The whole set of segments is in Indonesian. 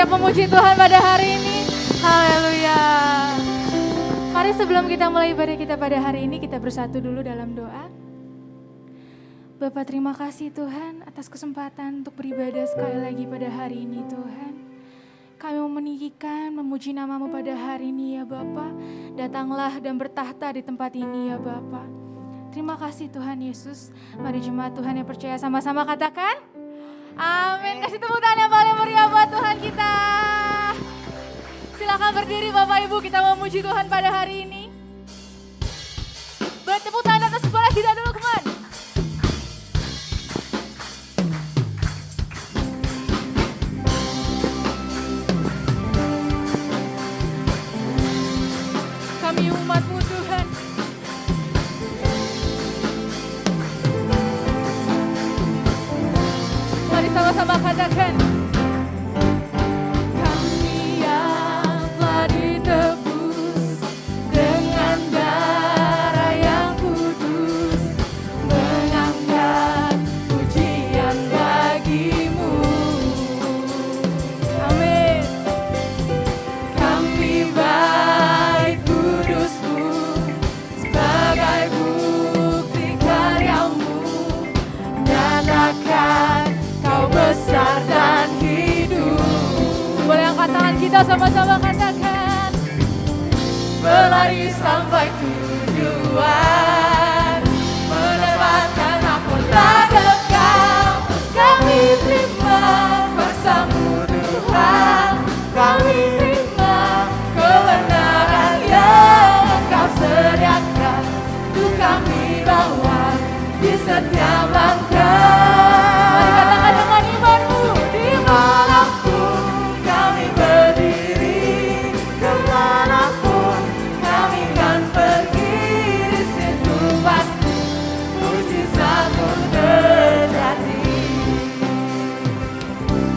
siap memuji Tuhan pada hari ini? Haleluya. Mari sebelum kita mulai ibadah kita pada hari ini, kita bersatu dulu dalam doa. Bapa, terima kasih Tuhan atas kesempatan untuk beribadah sekali lagi pada hari ini Tuhan. Kami mau meninggikan, memuji nama-Mu pada hari ini ya Bapa. Datanglah dan bertahta di tempat ini ya Bapa. Terima kasih Tuhan Yesus. Mari jemaat Tuhan yang percaya sama-sama katakan amin. Kasih tepuk tangan yang paling meriah buat Tuhan kita. Silakan berdiri Bapak Ibu, kita memuji Tuhan pada hari ini. Bertepuk tangan atas kepala kita dulu, teman. Kami umat-Mu Tuhan. Mari sama-sama katakan. Kita sama-sama katakan berlari sampai tujuan, menempatkan mahkota Engkau. Kami terima kuasa-Mu Tuhan, kami terima kebenaran yang Engkau sediakan untuk kami bawa di setiap langkah. Mari katakan dengan iman-Mu, dimanapun kami berdiri, kemanapun kami kan pergi, di situ pasti mujizat-Mu terjadi.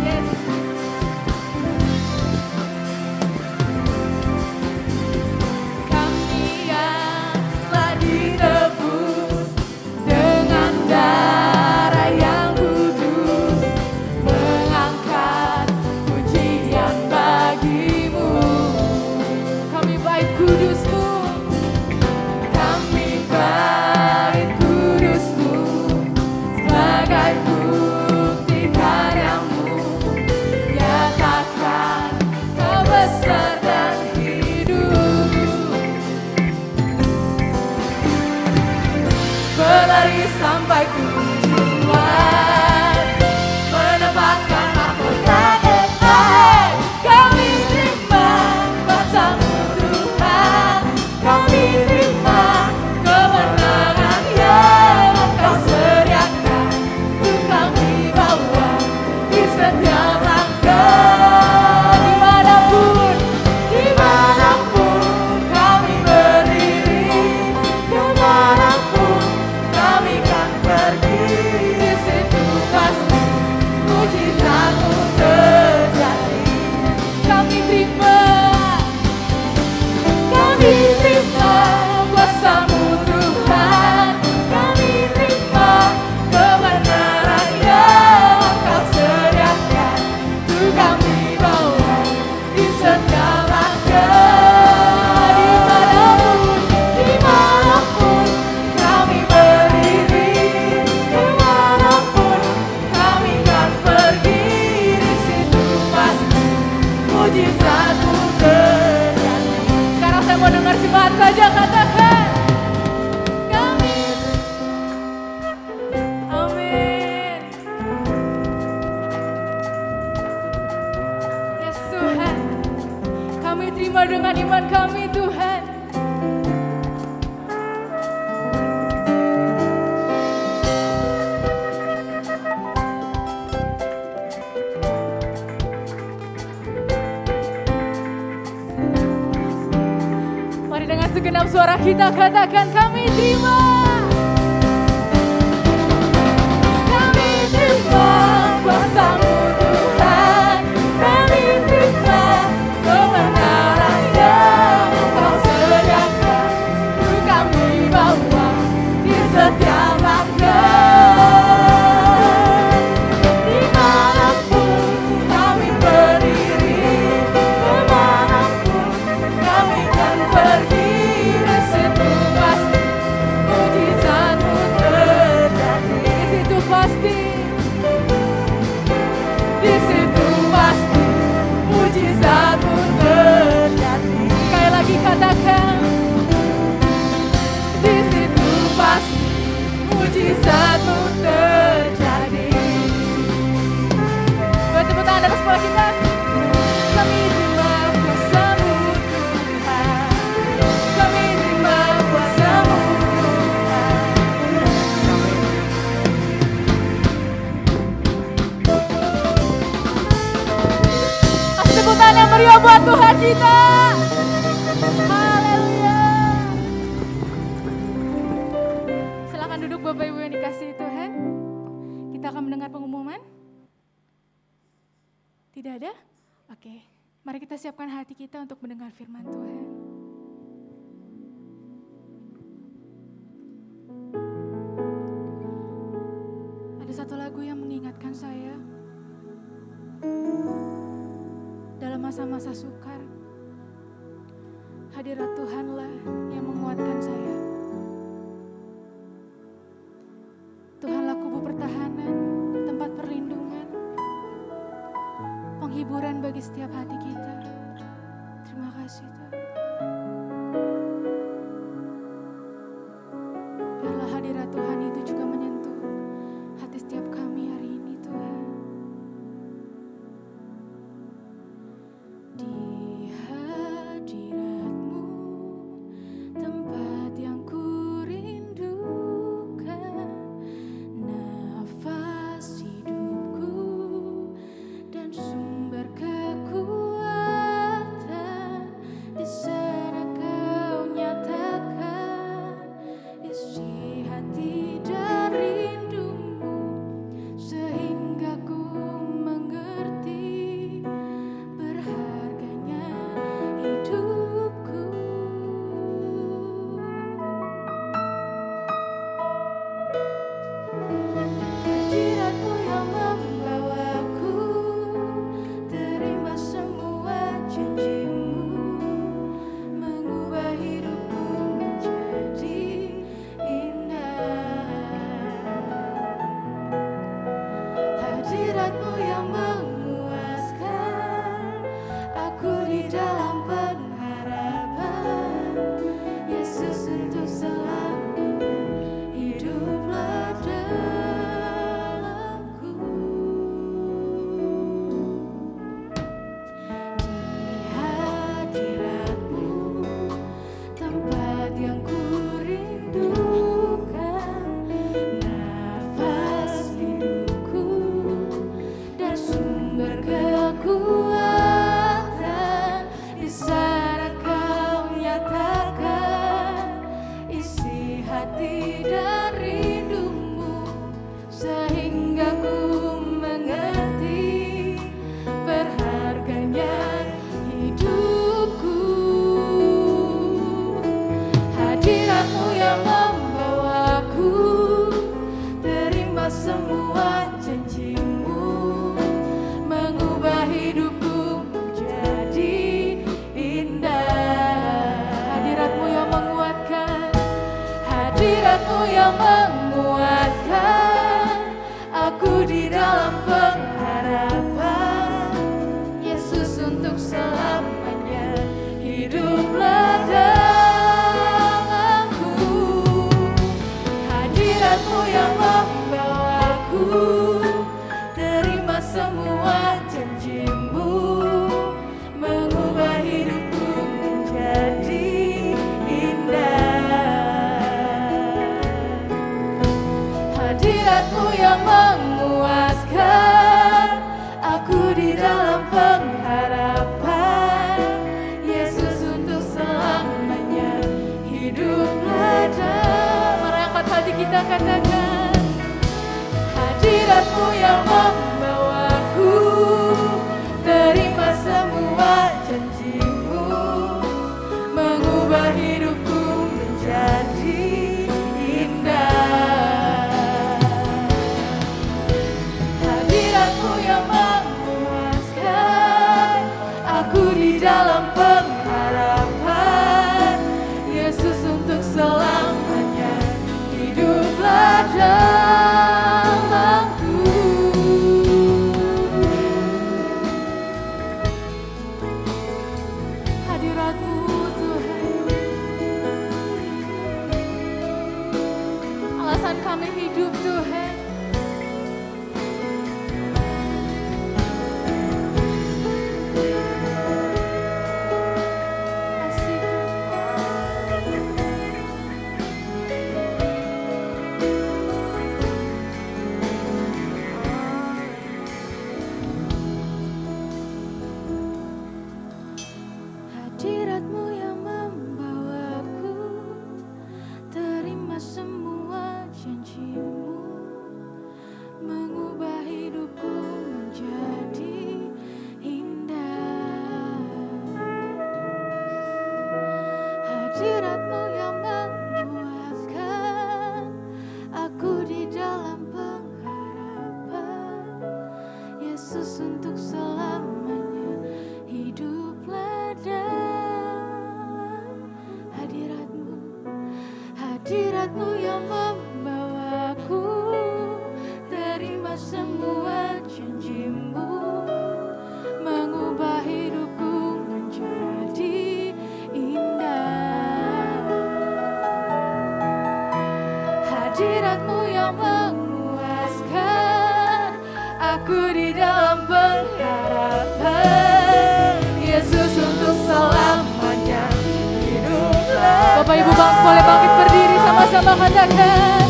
Yes. Kami yang telah ditebus dengan darah yang kudus, mengangkat pujian bagi-Mu. Kami bait kudus-Mu, kami bait kudus-Mu, sebagai bukti karya-Mu, nyatakan Kau besar dan hidup. Berlari sampai tujuan, menempatkan mahkota Engkau. Kami terima kuasa-Mu Tuhan, kami terima kemenangan yang Engkau sediakan untuk kami bawa di setiap langkah. Dimanapun, dimanapun kami berdiri, kemanapun kami kan pergi, di situ pasti mujizat-Mu terjadi. Kami terima kuasa-Mu Tuhan, kami terima kebenaran yang Engkau sediakan untuk kami bawa di setiap langkah. Dimanapun, dimanapun kami berdiri, kemanapun kami kan pergi, di situ pasti mujizat-Mu terjadi. Sekarang saya mau dengar jemaat saja katakan kami. Amin. Yes Tuhan, kami terima dengan iman kami Tuhan. Mari dengan segenap suara kita katakan kami terima. Kami terima kuasa-Mu Tuhan, kami terima kebenaran yang Engkau sediakan untuk kami bawa di setiap langkah. Dimanapun kami berdiri, meriah buat Tuhan kita. Haleluya. Silakan duduk Bapak Ibu yang dikasihi Tuhan. Kita akan mendengar pengumuman. Tidak ada? Oke. Mari kita siapkan hati kita untuk mendengar firman Tuhan. Ada satu lagu yang mengingatkan saya dalam masa-masa sukar. Hadirat Tuhanlah yang menguatkan saya. Tuhanlah kubu pertahanan, tempat perlindungan, penghiburan bagi setiap hati kita. Terima kasih Tuhan. Biarlah hadirat Tuhan itu juga menyentuh hati setiap kami hari ini Tuhan. Di hadirat-Mu, tempat yang ku rindukan, nafas hidupku dan sumber kekuatan. Di sana Kau nyatakan isi hati dan rindumu, sehingga ku mengerti berharganya hidupku. Hadirat-Mu yang membawaku, terima semua janji-Mu, mengubah hidupku menjadi indah. Hadirat-Mu yang memuaskan aku di dalam pengharapan. Yesus untuk selamanya hiduplah dalamku. Di hadirat-Mu, tempat yang ku rindukan, nafas hidupku dan sumber kekuatan. Di sana Kau nyatakan isi hati dan rindumu, sehingga ku mengerti berharganya hidupku. Hadirat-Mu yang membawaku, terima semua janji-Mu, mengubah hidupku menjadi indah. Hadirat-Mu yang menguatkan, hadirat-Mu yang menguatkan aku di dalam pengharapan. Yesus untuk selamanya hiduplah dalamku. Hadirat-Mu yang membawaku, terima semua janji-Mu, mengubah hidupku menjadi indah. Hadirat-Mu yang menguatkan aku di dalam pengharapan. Hadirat-Mu yang membawaku, terima semua janji-Mu, mengubah hidupku menjadi indah. Hadirat-Mu yang memuaskan aku di dalam pengharapan. Yesus, untuk selamanya hiduplah dalam hadirat-Mu. Hadirat-Mu yang membawaku, terima semua janji-Mu, mengubah hidupku menjadi indah. Hadirat-Mu yang memuaskan aku di dalam pengharapan. Yesus, untuk selamanya hiduplah. Bapak Ibu boleh bangkit berdiri sama-sama katakan.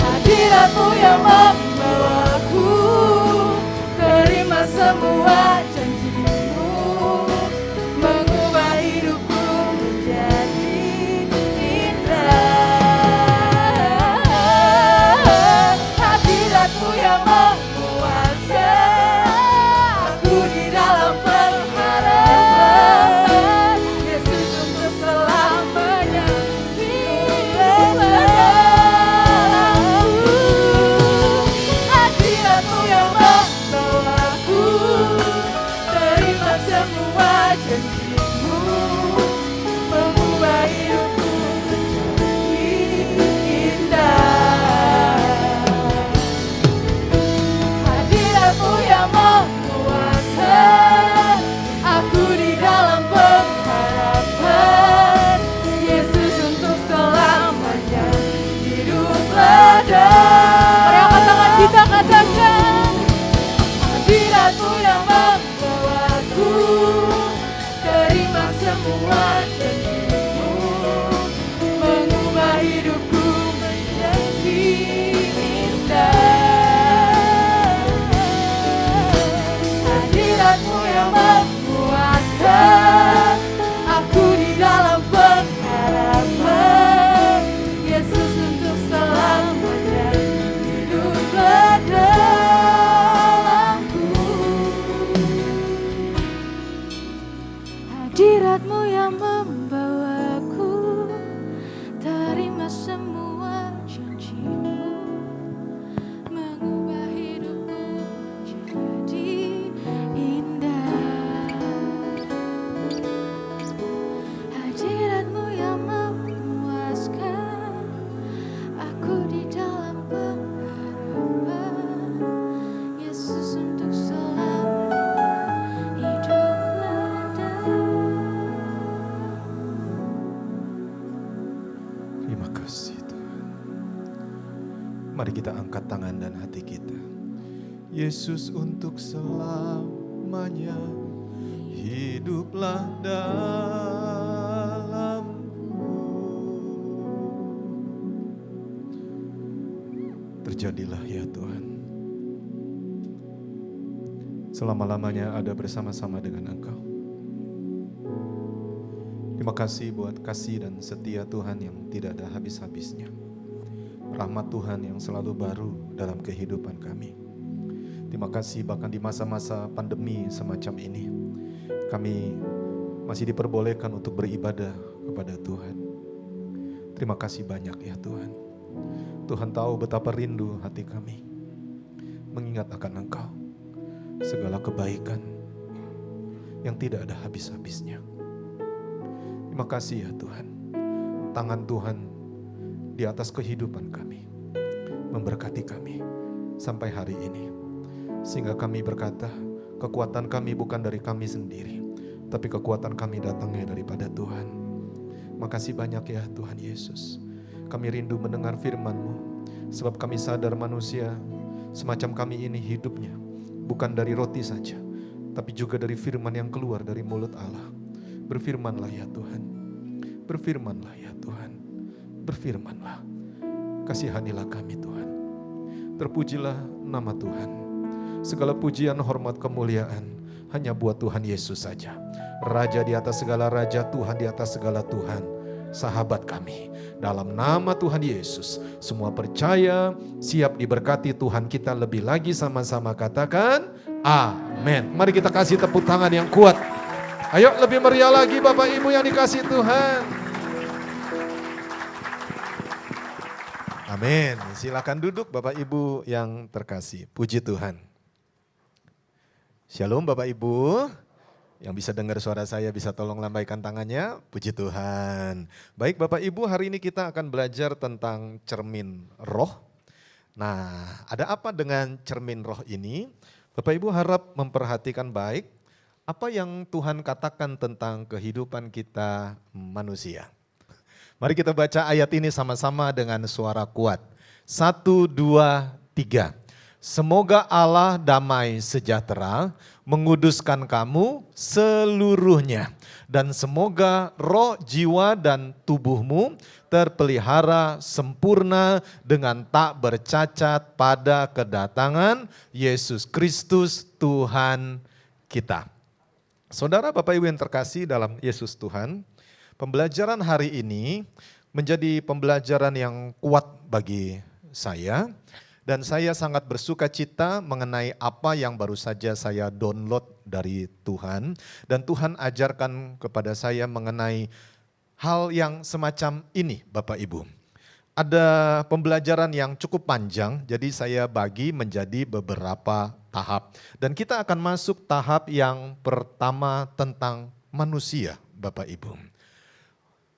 Hadirat-Mu yang membawaku, terima semua janji-Mu, mengubah hidupku menjadi indah. Hadirat-Mu yang memuaskan aku di dalam pengharapan. Yesus, untuk selamanya hiduplah dalamku. Hadirat-Mu yang membawaku, terima semua janji-Mu, mengubah hidupku menjadi indah. Hadirat-Mu yang memuaskan aku di dalam pengharapan. Yesus, untuk selamanya hiduplah dalam. Mari angkat tangan kita katakan. Hadirat-Mu yang membawaku, terima semua janji-Mu, mengubah hidupku menjadi indah. Hadirat-Mu yang memuaskan aku di dalam pengharapan. Yesus, untuk selamanya hiduplah dalamku. Hadirat-Mu yang membawaku, terima semua janji-Mu, mengubah hidupku menjadi indah. Hadirat-Mu yang memuaskan aku di dalam pengharapan. Yesus, untuk selamanya hiduplah dalam. Terima kasih Tuhan. Mari kita angkat tangan dan hati kita. Yesus, untuk selamanya hiduplah dalamku. Terjadilah ya Tuhan. Selama-lamanya ada bersama-sama dengan Engkau. Terima kasih buat kasih dan setia Tuhan yang tidak ada habis-habisnya. Rahmat Tuhan yang selalu baru dalam kehidupan kami. Terima kasih bahkan di masa-masa pandemi semacam ini, kami masih diperbolehkan untuk beribadah kepada Tuhan. Terima kasih banyak ya Tuhan. Tuhan tahu betapa rindu hati kami mengingat akan Engkau, segala kebaikan yang tidak ada habis-habisnya. Terima kasih ya Tuhan. Tangan Tuhan di atas kehidupan kami, memberkati kami sampai hari ini. Sehingga kami berkata, kekuatan kami bukan dari kami sendiri, tapi kekuatan kami datangnya daripada Tuhan. Makasih banyak ya Tuhan Yesus. Kami rindu mendengar firman-Mu, sebab kami sadar manusia semacam kami ini hidupnya bukan dari roti saja, tapi juga dari firman yang keluar dari mulut Allah. Berfirmanlah ya Tuhan, berfirmanlah ya Tuhan, berfirmanlah. Kasihanilah kami Tuhan. Terpujilah nama Tuhan. Segala pujian, hormat, kemuliaan hanya buat Tuhan Yesus saja. Raja di atas segala raja, Tuhan di atas segala Tuhan, sahabat kami. Dalam nama Tuhan Yesus, semua percaya, siap diberkati Tuhan kita lebih lagi, sama-sama katakan amin. Mari kita kasih tepuk tangan yang kuat. Ayo lebih meriah lagi Bapak Ibu yang dikasih Tuhan. Amin. Silakan duduk Bapak Ibu yang terkasih. Puji Tuhan. Shalom Bapak Ibu. Yang bisa dengar suara saya bisa tolong lambaikan tangannya. Puji Tuhan. Baik Bapak Ibu, hari ini kita akan belajar tentang cermin roh. Nah, ada apa dengan cermin roh ini? Bapak Ibu harap memperhatikan baik apa yang Tuhan katakan tentang kehidupan kita manusia. Mari kita baca ayat ini sama-sama dengan suara kuat. 1, 2, 3. Semoga Allah damai sejahtera menguduskan kamu seluruhnya. Dan semoga roh, jiwa, dan tubuhmu terpelihara sempurna dengan tak bercacat pada kedatangan Yesus Kristus Tuhan kita. Saudara Bapak Ibu yang terkasih dalam Yesus Tuhan, pembelajaran hari ini menjadi pembelajaran yang kuat bagi saya. Dan saya sangat bersuka cita mengenai apa yang baru saja saya download dari Tuhan. Dan Tuhan ajarkan kepada saya mengenai hal yang semacam ini Bapak Ibu. Ada pembelajaran yang cukup panjang, jadi saya bagi menjadi beberapa tahap. Dan kita akan masuk tahap yang pertama tentang manusia Bapak Ibu.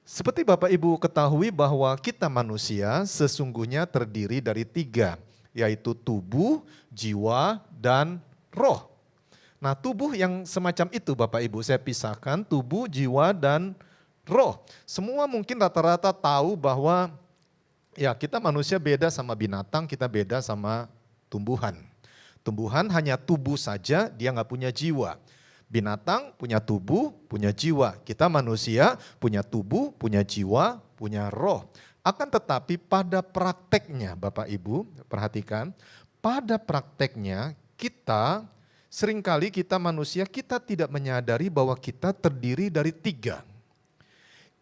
Seperti Bapak Ibu ketahui bahwa kita manusia sesungguhnya terdiri dari 3, yaitu tubuh, jiwa, dan roh. Nah, tubuh yang semacam itu Bapak Ibu, saya pisahkan tubuh, jiwa, dan roh. Semua mungkin rata-rata tahu bahwa ya kita manusia beda sama binatang, kita beda sama tumbuhan. Tumbuhan hanya tubuh saja, dia nggak punya jiwa. Binatang punya tubuh, punya jiwa. Kita manusia punya tubuh, punya jiwa, punya roh. Akan tetapi pada prakteknya Bapak Ibu, perhatikan, pada prakteknya kita seringkali kita manusia kita tidak menyadari bahwa kita terdiri dari 3.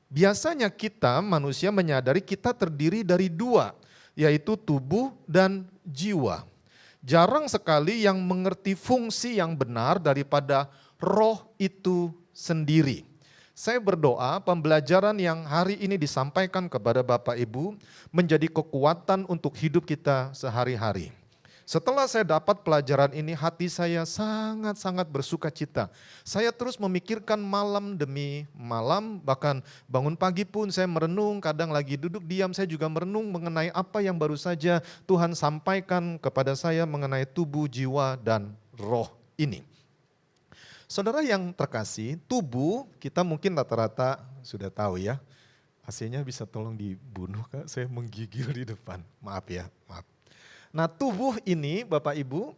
Biasanya kita manusia menyadari kita terdiri dari 2, yaitu tubuh dan jiwa. Jarang sekali yang mengerti fungsi yang benar daripada roh itu sendiri. Saya berdoa pembelajaran yang hari ini disampaikan kepada Bapak Ibu menjadi kekuatan untuk hidup kita sehari-hari. Setelah saya dapat pelajaran ini, hati saya sangat-sangat bersuka cita. Saya terus memikirkan malam demi malam, bahkan bangun pagi pun saya merenung, kadang lagi duduk diam saya juga merenung mengenai apa yang baru saja Tuhan sampaikan kepada saya mengenai tubuh, jiwa, dan roh ini. Saudara yang terkasih, tubuh kita mungkin rata-rata sudah tahu ya. AC-nya bisa tolong dibunuh Kak, saya menggigil di depan. Maaf ya, maaf. Nah tubuh ini Bapak Ibu,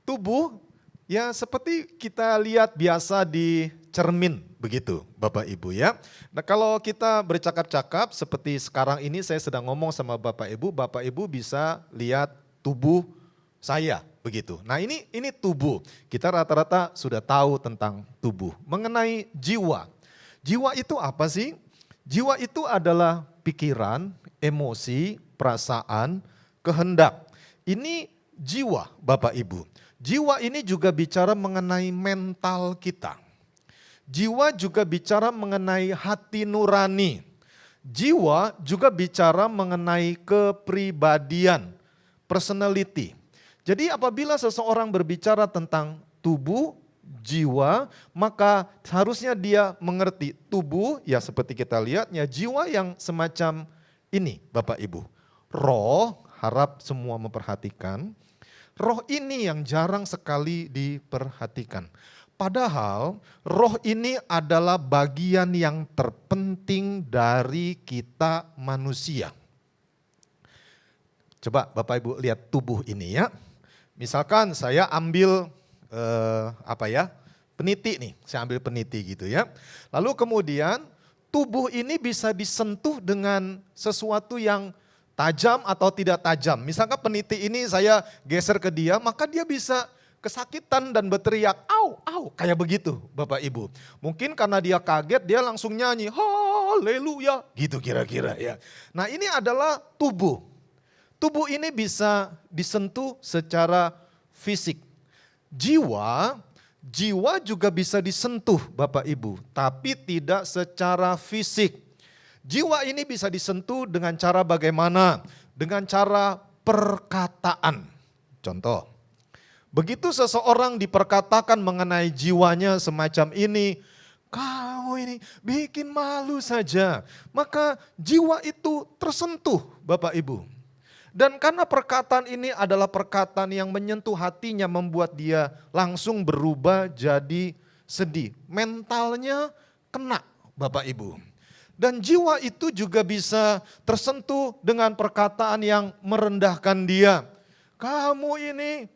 tubuh ya seperti kita lihat biasa di cermin begitu Bapak Ibu ya. Nah kalau kita bercakap-cakap seperti sekarang ini saya sedang ngomong sama Bapak Ibu bisa lihat tubuh saya. Begitu. Nah ini tubuh, kita rata-rata sudah tahu tentang tubuh. Mengenai jiwa, jiwa itu apa sih? Jiwa itu adalah pikiran, emosi, perasaan, kehendak. Ini jiwa Bapak Ibu. Jiwa ini juga bicara mengenai mental kita. Jiwa juga bicara mengenai hati nurani. Jiwa juga bicara mengenai kepribadian, personality. Jadi apabila seseorang berbicara tentang tubuh, jiwa, maka harusnya dia mengerti tubuh, ya seperti kita lihatnya, jiwa yang semacam ini Bapak Ibu. Roh, harap semua memperhatikan, roh ini yang jarang sekali diperhatikan. Padahal roh ini adalah bagian yang terpenting dari kita manusia. Coba Bapak Ibu lihat tubuh ini ya. Misalkan saya ambil peniti nih, saya ambil peniti gitu ya. Lalu kemudian tubuh ini bisa disentuh dengan sesuatu yang tajam atau tidak tajam. Misalkan peniti ini saya geser ke dia, maka dia bisa kesakitan dan berteriak, au, au, kayak begitu Bapak Ibu. Mungkin karena dia kaget, dia langsung nyanyi, haleluya, gitu kira-kira ya. Nah ini adalah tubuh. Tubuh ini bisa disentuh secara fisik. Jiwa juga bisa disentuh Bapak Ibu, tapi tidak secara fisik. Jiwa ini bisa disentuh dengan cara bagaimana? Dengan cara perkataan. Contoh, begitu seseorang diperkatakan mengenai jiwanya semacam ini, kamu ini bikin malu saja, maka jiwa itu tersentuh Bapak Ibu. Dan karena perkataan ini adalah perkataan yang menyentuh hatinya, membuat dia langsung berubah jadi sedih. Mentalnya kena Bapak Ibu. Dan jiwa itu juga bisa tersentuh dengan perkataan yang merendahkan dia. Kamu ini,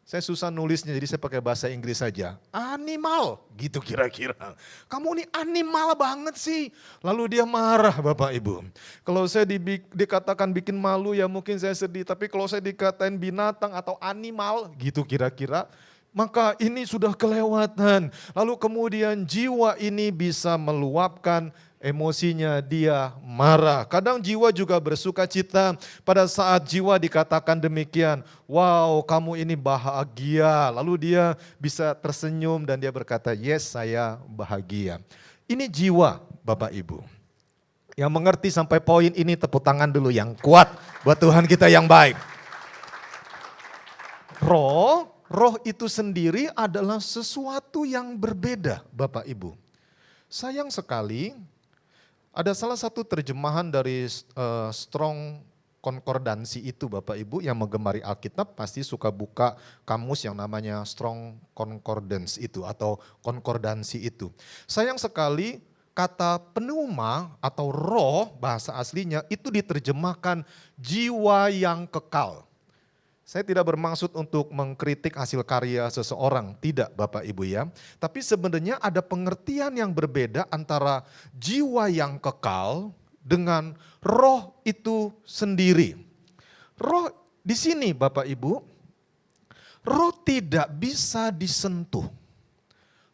saya susah nulisnya jadi saya pakai bahasa Inggris saja. Animal, gitu kira-kira. Kamu ini animal banget sih. Lalu dia marah Bapak Ibu. Kalau saya dikatakan bikin malu ya mungkin saya sedih. Tapi kalau saya dikatain binatang atau animal gitu kira-kira. Maka ini sudah kelewatan. Lalu kemudian jiwa ini bisa meluapkan emosinya, dia marah. Kadang jiwa juga bersuka cita pada saat jiwa dikatakan demikian. Wow, kamu ini bahagia. Lalu dia bisa tersenyum dan dia berkata, yes saya bahagia. Ini jiwa Bapak Ibu. Yang mengerti sampai poin ini tepuk tangan dulu yang kuat buat Tuhan kita yang baik. Roh itu sendiri adalah sesuatu yang berbeda Bapak Ibu. Sayang sekali ada salah satu terjemahan dari Strong Konkordansi itu Bapak Ibu yang menggemari Alkitab pasti suka buka kamus yang namanya Strong Concordance itu atau konkordansi itu. Sayang sekali kata pneuma atau roh bahasa aslinya itu diterjemahkan jiwa yang kekal. Saya tidak bermaksud untuk mengkritik hasil karya seseorang, tidak Bapak Ibu ya. Tapi sebenarnya ada pengertian yang berbeda antara jiwa yang kekal dengan roh itu sendiri. Roh di sini Bapak Ibu, roh tidak bisa disentuh.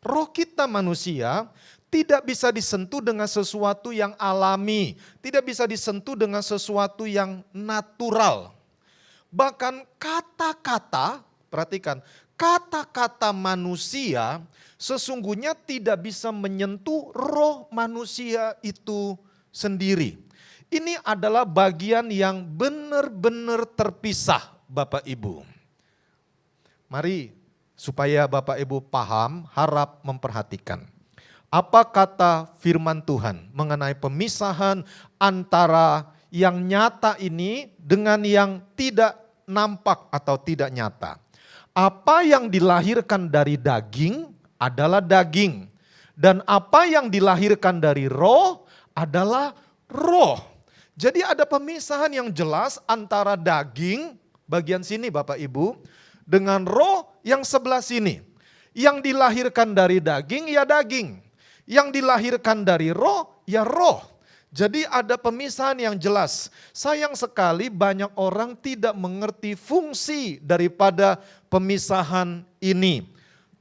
Roh kita manusia tidak bisa disentuh dengan sesuatu yang alami, tidak bisa disentuh dengan sesuatu yang natural. Bahkan kata-kata, perhatikan, kata-kata manusia sesungguhnya tidak bisa menyentuh roh manusia itu sendiri. Ini adalah bagian yang benar-benar terpisah Bapak Ibu. Mari supaya Bapak Ibu paham, harap memperhatikan. Apa kata firman Tuhan mengenai pemisahan antara yang nyata ini dengan yang tidak nampak atau tidak nyata. Apa yang dilahirkan dari daging adalah daging. Dan apa yang dilahirkan dari roh adalah roh. Jadi ada pemisahan yang jelas antara daging, bagian sini Bapak Ibu, dengan roh yang sebelah sini. Yang dilahirkan dari daging ya daging. Yang dilahirkan dari roh ya roh. Jadi ada pemisahan yang jelas. Sayang sekali banyak orang tidak mengerti fungsi daripada pemisahan ini.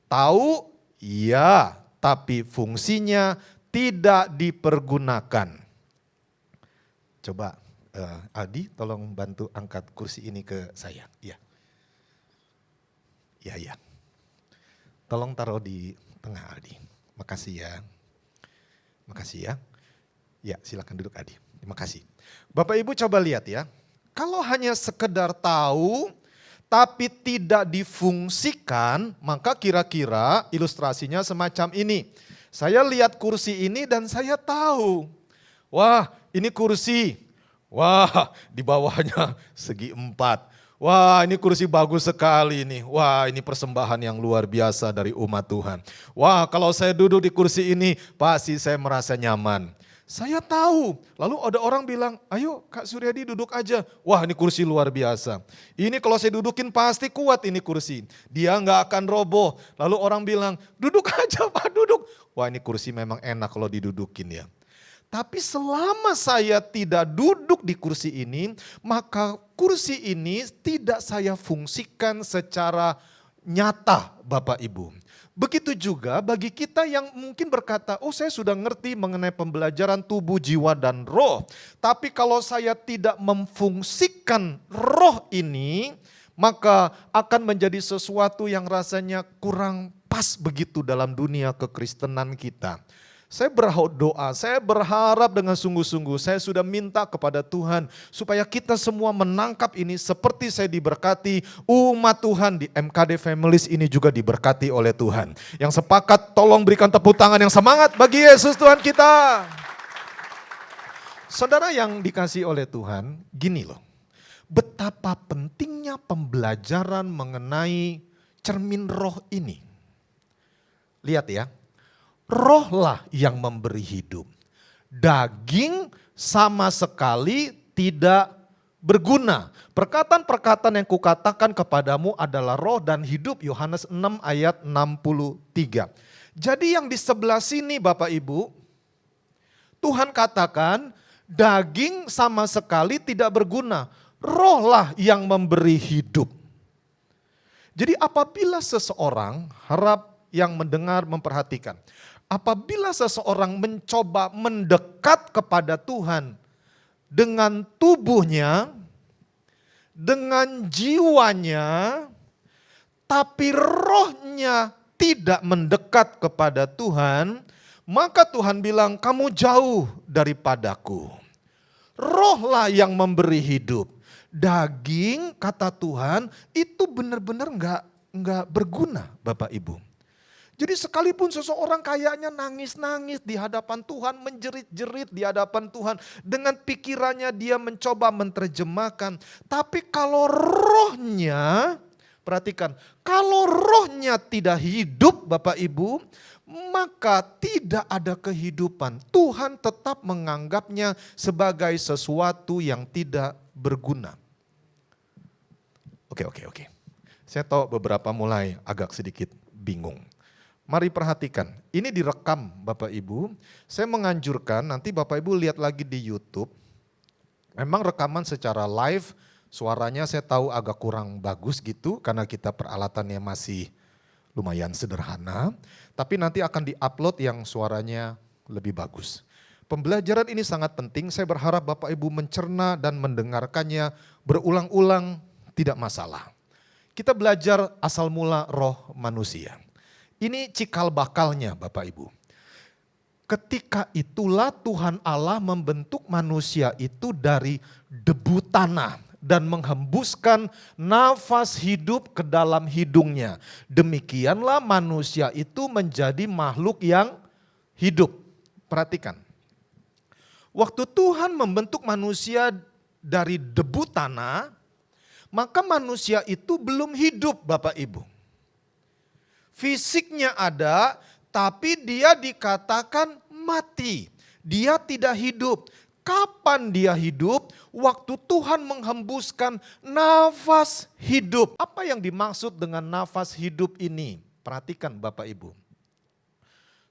Tahu? Ya, tapi fungsinya tidak dipergunakan. Coba Aldi tolong bantu angkat kursi ini ke saya. Ya. Ya. Tolong taruh di tengah Aldi. Makasih ya. Makasih ya. Ya silakan duduk Adi, terima kasih. Bapak Ibu coba lihat ya, kalau hanya sekedar tahu tapi tidak difungsikan, maka kira-kira ilustrasinya semacam ini. Saya lihat kursi ini dan saya tahu, wah ini kursi, wah di bawahnya segi 4. Wah ini kursi bagus sekali nih, wah ini persembahan yang luar biasa dari umat Tuhan. Wah kalau saya duduk di kursi ini pasti saya merasa nyaman. Saya tahu, lalu ada orang bilang, ayo Kak Suryadi duduk aja. Wah ini kursi luar biasa. Ini kalau saya dudukin pasti kuat ini kursi. Dia nggak akan roboh. Lalu orang bilang, duduk aja Pak duduk. Wah ini kursi memang enak kalau didudukin ya. Tapi selama saya tidak duduk di kursi ini, maka kursi ini tidak saya fungsikan secara nyata Bapak Ibu. Begitu juga bagi kita yang mungkin berkata, oh saya sudah ngerti mengenai pembelajaran tubuh, jiwa, dan roh. Tapi kalau saya tidak memfungsikan roh ini, maka akan menjadi sesuatu yang rasanya kurang pas begitu dalam dunia kekristenan kita. Saya berdoa, saya berharap dengan sungguh-sungguh, saya sudah minta kepada Tuhan supaya kita semua menangkap ini seperti saya diberkati, umat Tuhan di MKD Families ini juga diberkati oleh Tuhan. Yang sepakat tolong berikan tepuk tangan yang semangat bagi Yesus Tuhan kita. Saudara yang dikasih oleh Tuhan, gini loh, betapa pentingnya pembelajaran mengenai cermin roh ini. Lihat ya. Rohlah yang memberi hidup. Daging sama sekali tidak berguna. Perkataan-perkataan yang kukatakan kepadamu adalah roh dan hidup. Yohanes 6 ayat 63. Jadi yang di sebelah sini Bapak Ibu, Tuhan katakan daging sama sekali tidak berguna. Rohlah yang memberi hidup. Jadi apabila seseorang, harap yang mendengar memperhatikan. Apabila seseorang mencoba mendekat kepada Tuhan dengan tubuhnya, dengan jiwanya, tapi rohnya tidak mendekat kepada Tuhan, maka Tuhan bilang, kamu jauh daripadaku. Rohlah yang memberi hidup. Daging, kata Tuhan, itu benar-benar enggak berguna Bapak Ibu. Jadi sekalipun seseorang kayaknya nangis-nangis di hadapan Tuhan, menjerit-jerit di hadapan Tuhan, dengan pikirannya dia mencoba menerjemahkan. Tapi kalau rohnya, perhatikan, kalau rohnya tidak hidup Bapak Ibu, maka tidak ada kehidupan. Tuhan tetap menganggapnya sebagai sesuatu yang tidak berguna. Oke. Saya tahu beberapa mulai agak sedikit bingung. Mari perhatikan, ini direkam Bapak Ibu. Saya menganjurkan nanti Bapak Ibu lihat lagi di YouTube. Memang rekaman secara live, suaranya saya tahu agak kurang bagus gitu karena kita peralatannya masih lumayan sederhana. Tapi nanti akan diupload yang suaranya lebih bagus. Pembelajaran ini sangat penting, saya berharap Bapak Ibu mencerna dan mendengarkannya berulang-ulang, tidak masalah. Kita belajar asal mula roh manusia. Ini cikal bakalnya Bapak Ibu. Ketika itulah Tuhan Allah membentuk manusia itu dari debu tanah dan menghembuskan nafas hidup ke dalam hidungnya. Demikianlah manusia itu menjadi makhluk yang hidup. Perhatikan. Waktu Tuhan membentuk manusia dari debu tanah, maka manusia itu belum hidup Bapak Ibu. Fisiknya ada, tapi dia dikatakan mati. Dia tidak hidup. Kapan dia hidup? Waktu Tuhan menghembuskan nafas hidup. Apa yang dimaksud dengan nafas hidup ini? Perhatikan Bapak Ibu.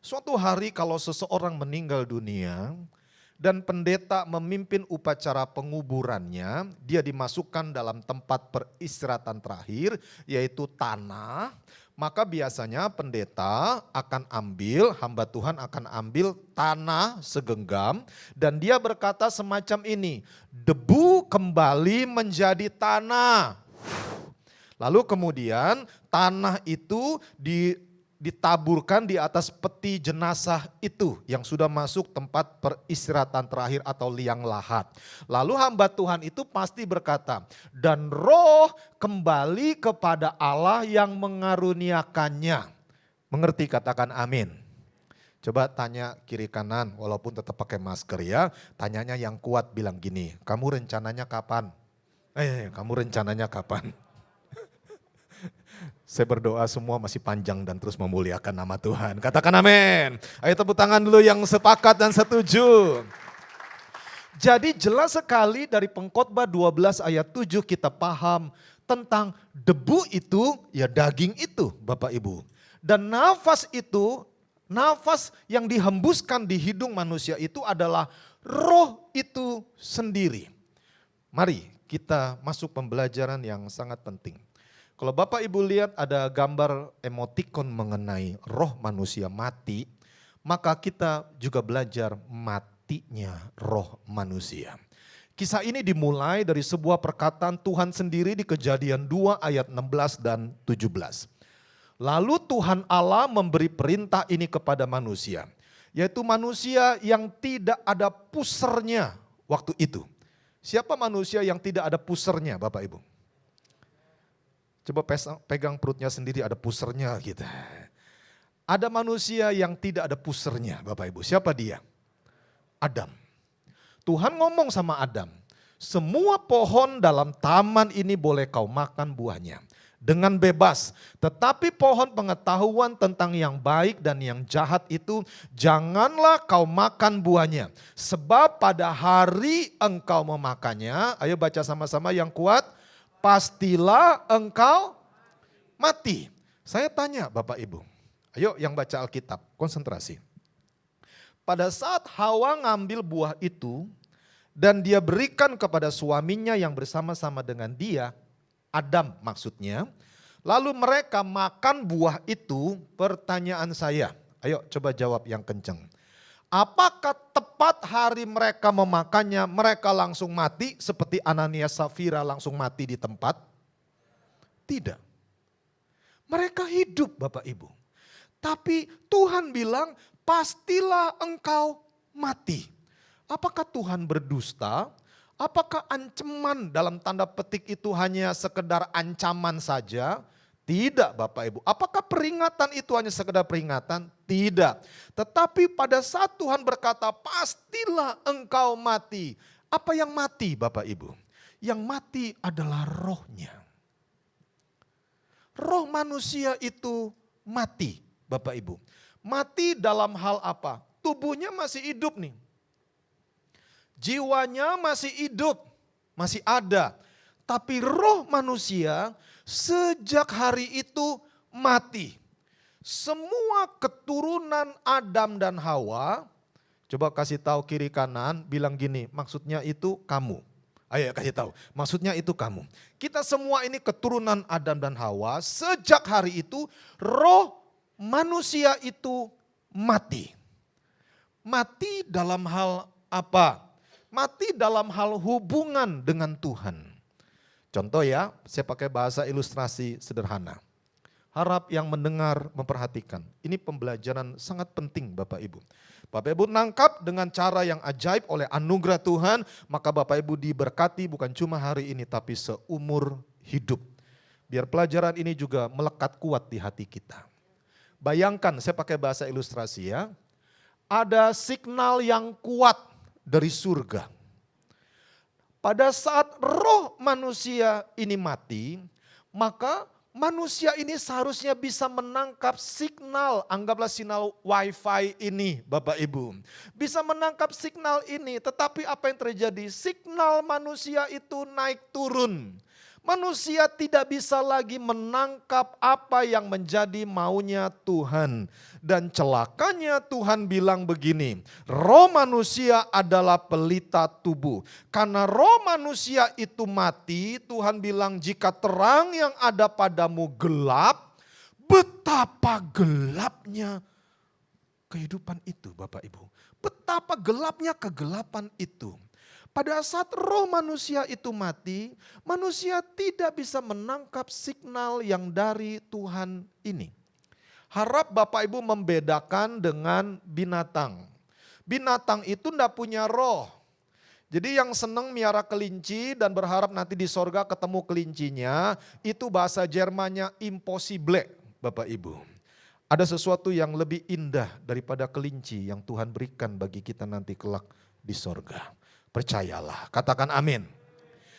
Suatu hari kalau seseorang meninggal dunia dan pendeta memimpin upacara penguburannya, dia dimasukkan dalam tempat peristirahatan terakhir yaitu tanah. Maka biasanya pendeta akan ambil, hamba Tuhan akan ambil tanah segenggam dan dia berkata semacam ini, debu kembali menjadi tanah. Lalu kemudian tanah itu ditaburkan di atas peti jenazah itu yang sudah masuk tempat peristirahatan terakhir atau liang lahat. Lalu hamba Tuhan itu pasti berkata, dan roh kembali kepada Allah yang mengaruniakannya. Mengerti, katakan amin. Coba tanya kiri kanan walaupun tetap pakai masker ya. Tanyanya yang kuat bilang gini, kamu rencananya kapan? Kamu rencananya kapan? Saya berdoa semua masih panjang dan terus memuliakan nama Tuhan. Katakan amin. Ayo tepuk tangan dulu yang sepakat dan setuju. Jadi jelas sekali dari Pengkhotbah 12 ayat 7 kita paham tentang debu itu ya daging itu Bapak Ibu. Dan nafas itu, nafas yang dihembuskan di hidung manusia itu adalah roh itu sendiri. Mari kita masuk pembelajaran yang sangat penting. Kalau Bapak Ibu lihat ada gambar emotikon mengenai roh manusia mati, maka kita juga belajar matinya roh manusia. Kisah ini dimulai dari sebuah perkataan Tuhan sendiri di Kejadian 2 ayat 16 dan 17. Lalu Tuhan Allah memberi perintah ini kepada manusia, yaitu manusia yang tidak ada pusernya waktu itu. Siapa manusia yang tidak ada pusernya Bapak Ibu? Coba pegang perutnya sendiri, ada pusernya gitu. Ada manusia yang tidak ada pusernya Bapak Ibu. Siapa dia? Adam. Tuhan ngomong sama Adam, semua pohon dalam taman ini boleh kau makan buahnya dengan bebas. Tetapi pohon pengetahuan tentang yang baik dan yang jahat itu janganlah kau makan buahnya. Sebab pada hari engkau memakannya, ayo baca sama-sama yang kuat, pastilah engkau mati. Saya tanya Bapak Ibu, ayo yang baca Alkitab, konsentrasi. Pada saat Hawa ngambil buah itu dan dia berikan kepada suaminya yang bersama-sama dengan dia, Adam maksudnya, lalu mereka makan buah itu, pertanyaan saya, ayo coba jawab yang kencang. Apakah tepat hari mereka memakannya, mereka langsung mati seperti Ananias Safira langsung mati di tempat? Tidak. Mereka hidup Bapak Ibu. Tapi Tuhan bilang pastilah engkau mati. Apakah Tuhan berdusta? Apakah ancaman dalam tanda petik itu hanya sekedar ancaman saja? Tidak Bapak Ibu. Apakah peringatan itu hanya sekedar peringatan? Tidak. Tetapi pada saat Tuhan berkata pastilah engkau mati. Apa yang mati Bapak Ibu? Yang mati adalah rohnya. Roh manusia itu mati Bapak Ibu. Mati dalam hal apa? Tubuhnya masih hidup nih. Jiwanya masih hidup, masih ada. Tapi roh manusia sejak hari itu mati. Semua keturunan Adam dan Hawa, coba kasih tahu kiri kanan, bilang gini, maksudnya itu kamu. Ayo kasih tahu, maksudnya itu kamu. Kita semua ini keturunan Adam dan Hawa, sejak hari itu roh manusia itu mati. Mati dalam hal apa? Mati dalam hal hubungan dengan Tuhan. Contoh ya, saya pakai bahasa ilustrasi sederhana. Harap yang mendengar memperhatikan. Ini pembelajaran sangat penting Bapak Ibu. Bapak Ibu nangkap dengan cara yang ajaib oleh anugerah Tuhan, maka Bapak Ibu diberkati bukan cuma hari ini tapi seumur hidup. Biar pelajaran ini juga melekat kuat di hati kita. Bayangkan, saya pakai bahasa ilustrasi ya. Ada signal yang kuat dari surga. Pada saat roh manusia ini mati, maka manusia ini seharusnya bisa menangkap signal, anggaplah signal wifi ini Bapak Ibu. Bisa menangkap signal ini, tetapi apa yang terjadi? Signal manusia itu naik turun. Manusia tidak bisa lagi menangkap apa yang menjadi maunya Tuhan. Dan celakanya Tuhan bilang begini, roh manusia adalah pelita tubuh. Karena roh manusia itu mati, Tuhan bilang jika terang yang ada padamu gelap, betapa gelapnya kehidupan itu Bapak Ibu. Betapa gelapnya kegelapan itu. Pada saat roh manusia itu mati, manusia tidak bisa menangkap signal yang dari Tuhan ini. Harap Bapak Ibu membedakan dengan binatang. Binatang itu tidak punya roh. Jadi yang senang miara kelinci dan berharap nanti di sorga ketemu kelincinya, itu bahasa Jermannya impossible Bapak Ibu. Ada sesuatu yang lebih indah daripada kelinci yang Tuhan berikan bagi kita nanti kelak di sorga. Percayalah, katakan amin.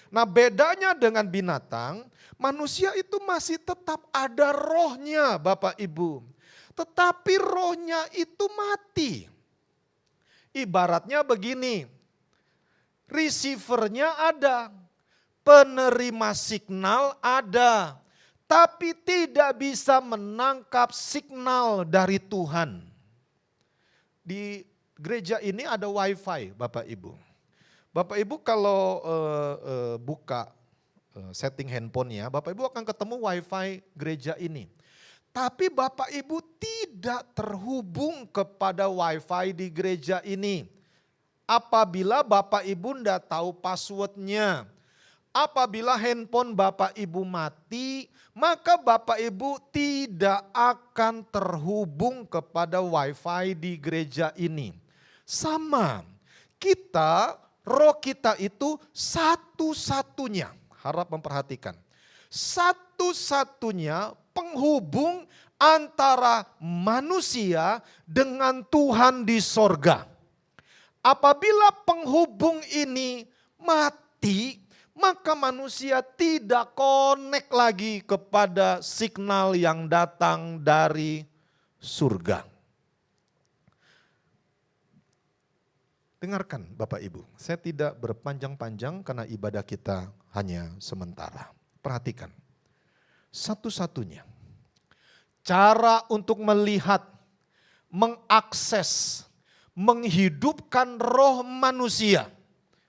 Nah bedanya dengan binatang, manusia itu masih tetap ada rohnya Bapak Ibu. Tetapi rohnya itu mati. Ibaratnya begini, receivernya ada, penerima signal ada, tapi tidak bisa menangkap signal dari Tuhan. Di gereja ini ada wifi Bapak Ibu. Bapak Ibu kalau buka setting handphonenya, Bapak Ibu akan ketemu wifi gereja ini. Tapi Bapak Ibu tidak terhubung kepada wifi di gereja ini. Apabila Bapak Ibu tidak tahu passwordnya. Apabila handphone Bapak Ibu mati, maka Bapak Ibu tidak akan terhubung kepada wifi di gereja ini. Sama, roh kita itu satu-satunya, harap memperhatikan. Satu-satunya penghubung antara manusia dengan Tuhan di sorga. Apabila penghubung ini mati, maka manusia tidak connect lagi kepada signal yang datang dari surga. Dengarkan Bapak Ibu, saya tidak berpanjang-panjang karena ibadah kita hanya sementara. Perhatikan, satu-satunya cara untuk melihat, mengakses, menghidupkan roh manusia.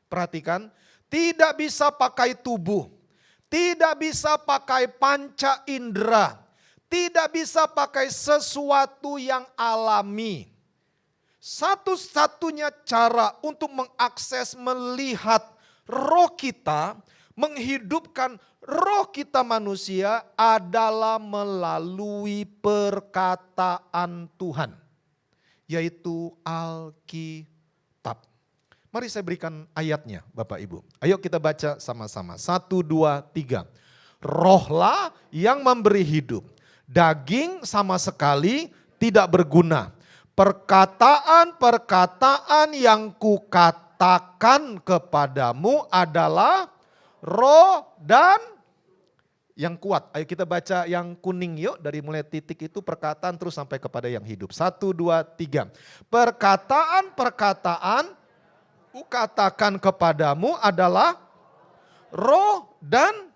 Perhatikan, tidak bisa pakai tubuh, tidak bisa pakai panca indera, tidak bisa pakai sesuatu yang alami. Satu-satunya cara untuk mengakses, melihat roh kita, menghidupkan roh kita manusia adalah melalui perkataan Tuhan, yaitu Alkitab. Mari saya berikan ayatnya Bapak Ibu. Ayo kita baca sama-sama. 1, 2, 3. Rohlah yang memberi hidup. Daging sama sekali tidak berguna. Perkataan-perkataan yang kukatakan kepadamu adalah roh dan yang kuat. Ayo kita baca yang kuning yuk. Dari mulai titik itu perkataan terus sampai kepada yang hidup. 1, 2, 3. Perkataan-perkataan kukatakan kepadamu adalah roh dan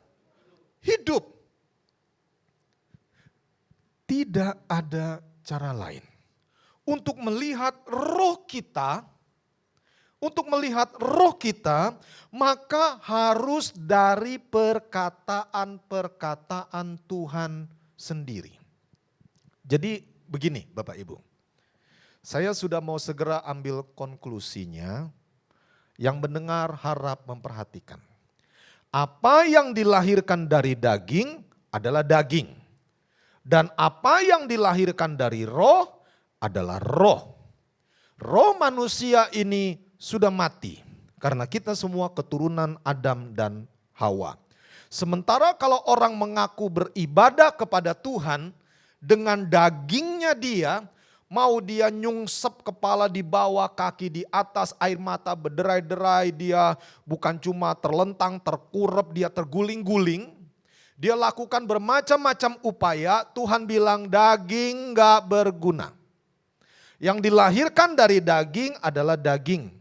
hidup. Tidak ada cara lain untuk melihat roh kita, maka harus dari perkataan-perkataan Tuhan sendiri. Jadi begini Bapak Ibu, saya sudah mau segera ambil konklusinya, yang mendengar harap memperhatikan. Apa yang dilahirkan dari daging adalah daging, dan apa yang dilahirkan dari roh adalah roh. Roh manusia ini sudah mati karena kita semua keturunan Adam dan Hawa. Sementara kalau orang mengaku beribadah kepada Tuhan dengan dagingnya dia, mau dia nyungsep kepala di bawah, kaki di atas, air mata berderai-derai, dia bukan cuma terlentang, terkurep, dia terguling-guling. Dia lakukan bermacam-macam upaya, Tuhan bilang daging gak berguna. Yang dilahirkan dari daging adalah daging.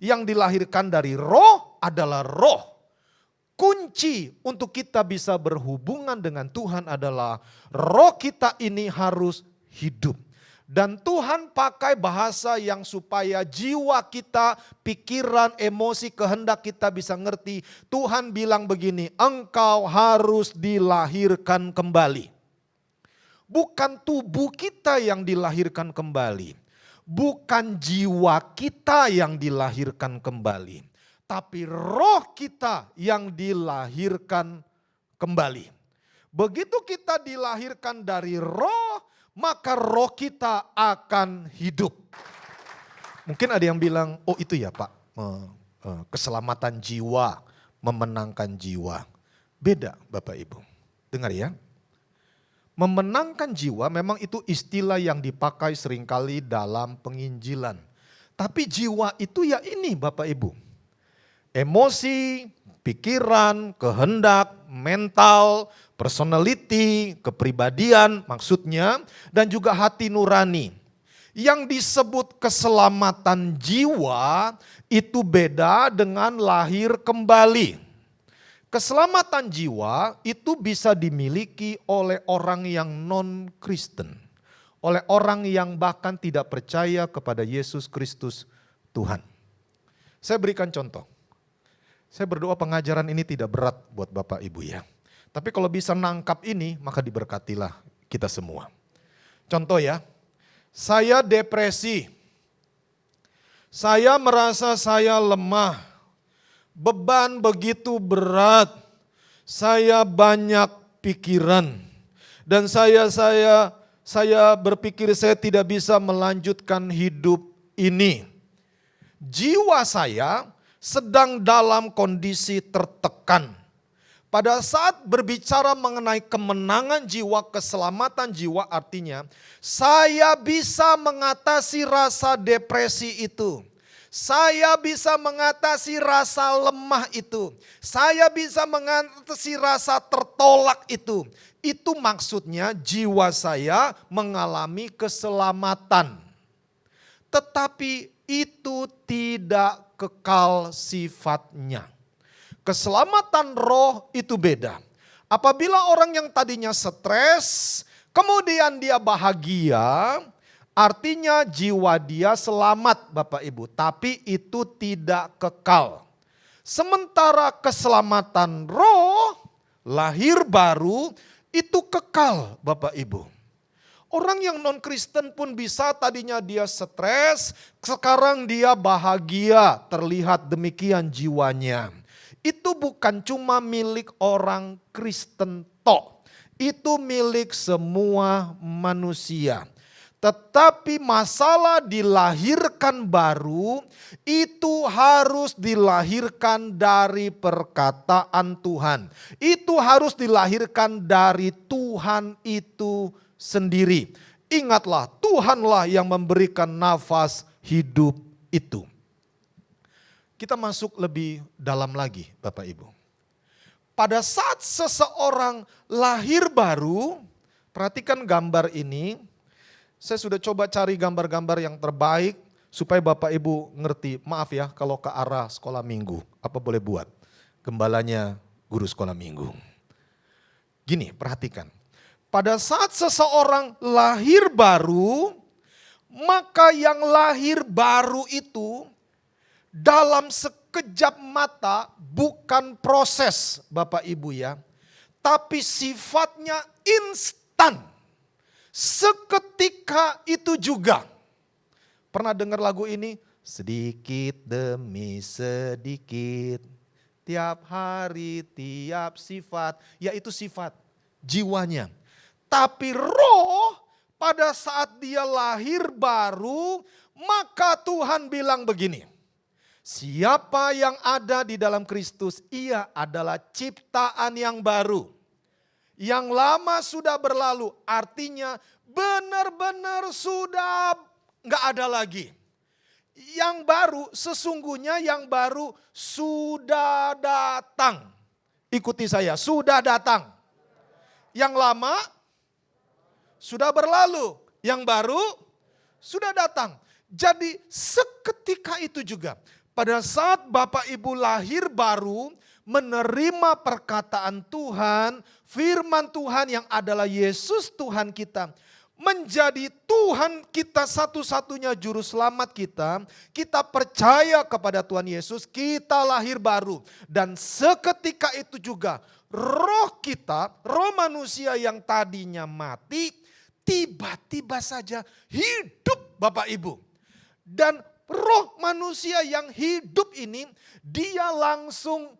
Yang dilahirkan dari roh adalah roh. Kunci untuk kita bisa berhubungan dengan Tuhan adalah roh kita ini harus hidup. Dan Tuhan pakai bahasa yang supaya jiwa kita, pikiran, emosi, kehendak kita bisa ngerti. Tuhan bilang begini, engkau harus dilahirkan kembali. Bukan tubuh kita yang dilahirkan kembali. Bukan jiwa kita yang dilahirkan kembali. Tapi roh kita yang dilahirkan kembali. Begitu kita dilahirkan dari roh, maka roh kita akan hidup. Mungkin ada yang bilang, oh itu ya Pak, keselamatan jiwa, memenangkan jiwa. Beda Bapak Ibu, dengar ya. Memenangkan jiwa memang itu istilah yang dipakai seringkali dalam penginjilan. Tapi jiwa itu ya ini Bapak Ibu. Emosi, pikiran, kehendak, mental, personality, kepribadian maksudnya, dan juga hati nurani. Yang disebut keselamatan jiwa itu beda dengan lahir kembali. Keselamatan jiwa itu bisa dimiliki oleh orang yang non-Kristen. Oleh orang yang bahkan tidak percaya kepada Yesus Kristus Tuhan. Saya berikan contoh. Saya berdoa pengajaran ini tidak berat buat Bapak Ibu ya. Tapi kalau bisa nangkap ini, maka diberkatilah kita semua. Contoh ya, saya depresi. Saya merasa saya lemah. Beban begitu berat. Saya banyak pikiran. Dan saya berpikir saya tidak bisa melanjutkan hidup ini. Jiwa saya sedang dalam kondisi tertekan. Pada saat berbicara mengenai kemenangan jiwa, keselamatan jiwa, artinya saya bisa mengatasi rasa depresi itu. Saya bisa mengatasi rasa lemah itu. Saya bisa mengatasi rasa tertolak itu. Itu maksudnya jiwa saya mengalami keselamatan. Tetapi itu tidak kekal sifatnya. Keselamatan roh itu beda. Apabila orang yang tadinya stres, kemudian dia bahagia, artinya jiwa dia selamat Bapak Ibu. Tapi itu tidak kekal. Sementara keselamatan roh, lahir baru, itu kekal Bapak Ibu. Orang yang non-Kristen pun bisa tadinya dia stres, sekarang dia bahagia, terlihat demikian jiwanya. Itu bukan cuma milik orang Kristen tok, itu milik semua manusia. Tetapi masalah dilahirkan baru, itu harus dilahirkan dari perkataan Tuhan. Itu harus dilahirkan dari Tuhan itu sendiri. Ingatlah, Tuhanlah yang memberikan nafas hidup itu. Kita masuk lebih dalam lagi Bapak Ibu. Pada saat seseorang lahir baru, perhatikan gambar ini. Saya sudah coba cari gambar-gambar yang terbaik supaya Bapak Ibu ngerti. Maaf ya kalau ke arah sekolah minggu, apa boleh buat? Gembalanya guru sekolah minggu. Gini, perhatikan. Pada saat seseorang lahir baru, maka yang lahir baru itu dalam sekejap mata bukan proses Bapak Ibu ya, tapi sifatnya instan. Seketika itu juga. Pernah dengar lagu ini? Sedikit demi sedikit, tiap hari, tiap sifat. Yaitu sifat jiwanya. Tapi roh pada saat dia lahir baru, maka Tuhan bilang begini. Siapa yang ada di dalam Kristus, ia adalah ciptaan yang baru. Yang lama sudah berlalu, artinya benar-benar sudah nggak ada lagi. Yang baru, sesungguhnya yang baru sudah datang. Ikuti saya, sudah datang. Yang lama sudah berlalu, yang baru sudah datang. Jadi seketika itu juga, pada saat Bapak Ibu lahir baru, menerima perkataan Tuhan, firman Tuhan yang adalah Yesus Tuhan kita, menjadi Tuhan kita satu-satunya juru selamat kita percaya kepada Tuhan Yesus, kita lahir baru. Dan seketika itu juga roh kita, roh manusia yang tadinya mati, tiba-tiba saja hidup Bapak Ibu. Dan roh manusia yang hidup ini, dia langsung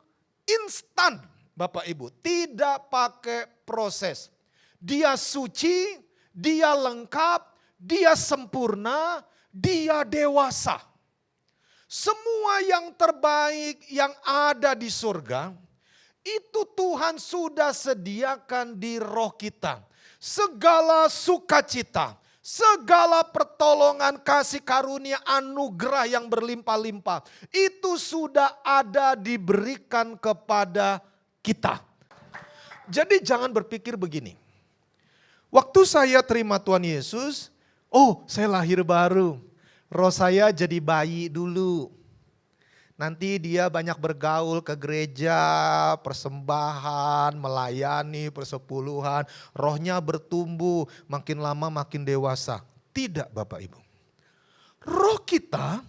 instan Bapak Ibu, tidak pakai proses. Dia suci, dia lengkap, dia sempurna, dia dewasa. Semua yang terbaik yang ada di surga, itu Tuhan sudah sediakan di roh kita. Segala sukacita, segala pertolongan, kasih karunia, anugerah yang berlimpah-limpah. Itu sudah ada diberikan kepada kita. Jadi jangan berpikir begini. Waktu saya terima Tuhan Yesus, oh saya lahir baru. Roh saya jadi bayi dulu. Nanti dia banyak bergaul ke gereja, persembahan, melayani, persepuluhan. Rohnya bertumbuh, makin lama makin dewasa. Tidak Bapak Ibu. Roh kita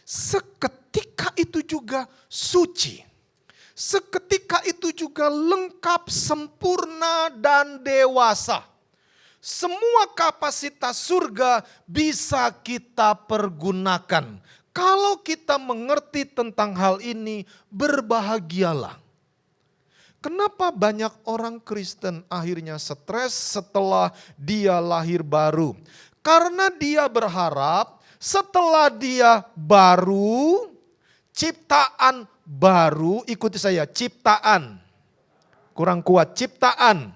seketika itu juga suci. seketika itu juga lengkap, sempurna, dan dewasa. Semua kapasitas surga bisa kita pergunakan. Kalau kita mengerti tentang hal ini, berbahagialah. Kenapa banyak orang Kristen akhirnya stres setelah dia lahir baru? Karena dia berharap setelah dia baru, ciptaan baru, ikuti saya, ciptaan. Kurang kuat, ciptaan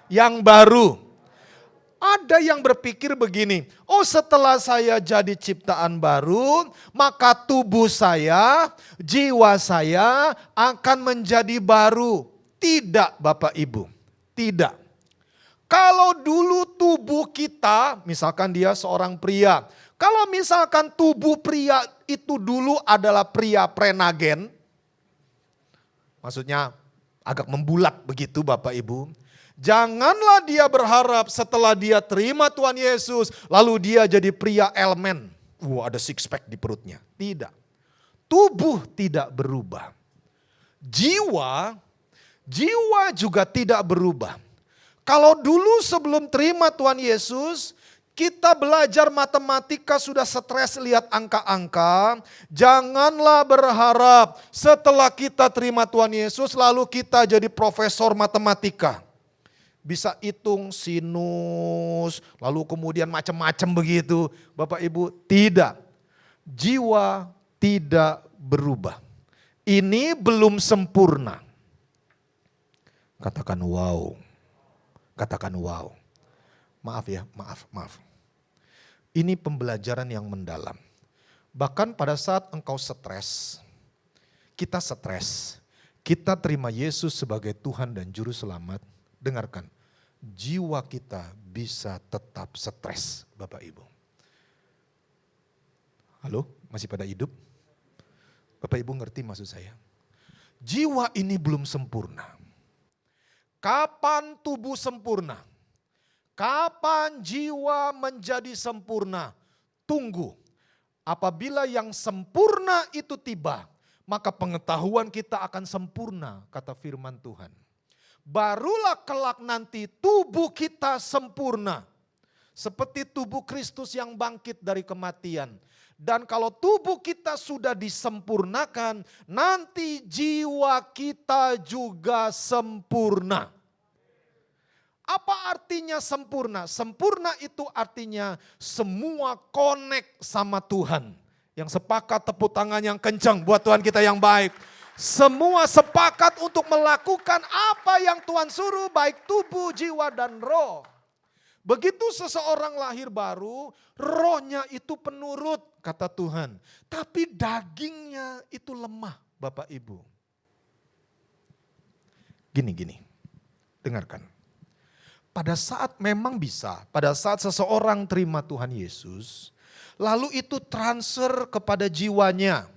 yang baru. Ada yang berpikir begini, oh setelah saya jadi ciptaan baru, maka tubuh saya, jiwa saya akan menjadi baru. Tidak Bapak Ibu, tidak. Kalau dulu tubuh kita, misalkan dia seorang pria, kalau misalkan tubuh pria itu dulu adalah pria prenagen, maksudnya agak membulat begitu Bapak Ibu. Janganlah dia berharap setelah dia terima Tuhan Yesus, lalu dia jadi pria elemen. Ada six pack di perutnya. Tidak. Tubuh tidak berubah. Jiwa juga tidak berubah. Kalau dulu sebelum terima Tuhan Yesus, kita belajar matematika sudah stres lihat angka-angka. Janganlah berharap setelah kita terima Tuhan Yesus lalu kita jadi profesor matematika. Bisa hitung sinus, lalu kemudian macam-macam begitu. Bapak Ibu, tidak. Jiwa tidak berubah. Ini belum sempurna. Katakan wow. Katakan wow. Maaf ya, maaf. Ini pembelajaran yang mendalam. Bahkan pada saat engkau stres, kita terima Yesus sebagai Tuhan dan Juru Selamat. Dengarkan, jiwa kita bisa tetap stres, Bapak Ibu. Halo, masih pada hidup? Bapak Ibu ngerti maksud saya? Jiwa ini belum sempurna. Kapan tubuh sempurna? Kapan jiwa menjadi sempurna? Tunggu, apabila yang sempurna itu tiba, maka pengetahuan kita akan sempurna, kata firman Tuhan. Barulah kelak nanti tubuh kita sempurna. Seperti tubuh Kristus yang bangkit dari kematian. Dan kalau tubuh kita sudah disempurnakan, nanti jiwa kita juga sempurna. Apa artinya sempurna? Sempurna itu artinya semua connect sama Tuhan. Yang sepakat tepuk tangan yang kencang buat Tuhan kita yang baik. Semua sepakat untuk melakukan apa yang Tuhan suruh, baik tubuh, jiwa, dan roh. Begitu seseorang lahir baru, rohnya itu penurut, kata Tuhan. Tapi dagingnya itu lemah, Bapak Ibu. Gini, dengarkan. Pada saat memang bisa, pada saat seseorang terima Tuhan Yesus, lalu itu transfer kepada jiwanya.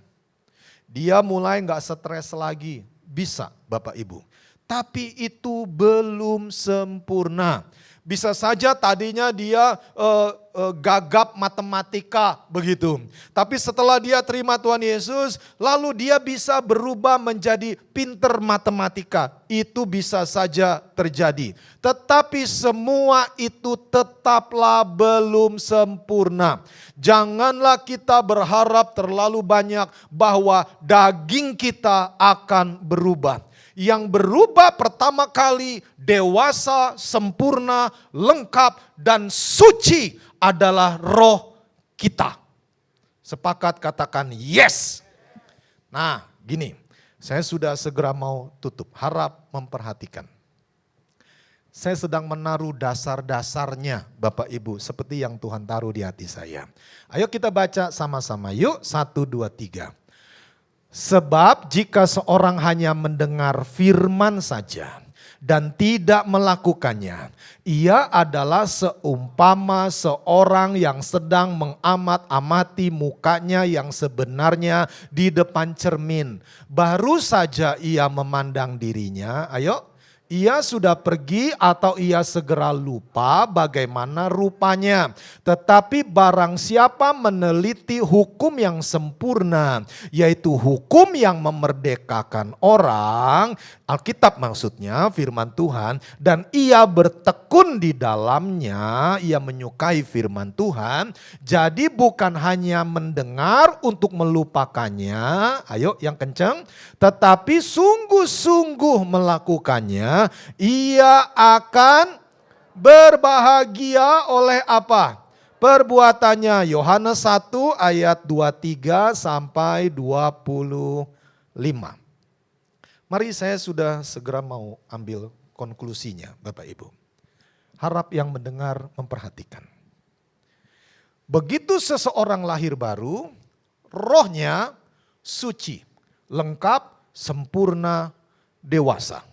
Dia mulai gak stres lagi, bisa Bapak Ibu. Tapi itu belum sempurna. Bisa saja tadinya dia gagap matematika begitu. Tapi setelah dia terima Tuhan Yesus, lalu dia bisa berubah menjadi pinter matematika. Itu bisa saja terjadi. Tetapi semua itu tetaplah belum sempurna. Janganlah kita berharap terlalu banyak bahwa daging kita akan berubah. Yang berubah pertama kali dewasa, sempurna, lengkap, dan suci adalah roh kita. Sepakat katakan yes. Nah gini, saya sudah segera mau tutup, harap memperhatikan. Saya sedang menaruh dasar-dasarnya Bapak Ibu seperti yang Tuhan taruh di hati saya. Ayo kita baca sama-sama yuk, 1, 2, 3. Sebab jika seorang hanya mendengar firman saja dan tidak melakukannya, ia adalah seumpama seorang yang sedang mengamat-amati mukanya yang sebenarnya di depan cermin. Baru saja ia memandang dirinya, Ia sudah pergi atau ia segera lupa bagaimana rupanya. Tetapi barang siapa meneliti hukum yang sempurna, yaitu hukum yang memerdekakan orang, Alkitab maksudnya firman Tuhan, dan ia bertekun di dalamnya, ia menyukai firman Tuhan, jadi bukan hanya mendengar untuk melupakannya, ayo yang kencang, tetapi sungguh-sungguh melakukannya, ia akan berbahagia oleh apa? Perbuatannya. Yohanes 1 ayat 23 sampai 25. Mari saya sudah segera mau ambil konklusinya Bapak Ibu. Harap yang mendengar memperhatikan. Begitu seseorang lahir baru, rohnya suci, lengkap, sempurna, dewasa.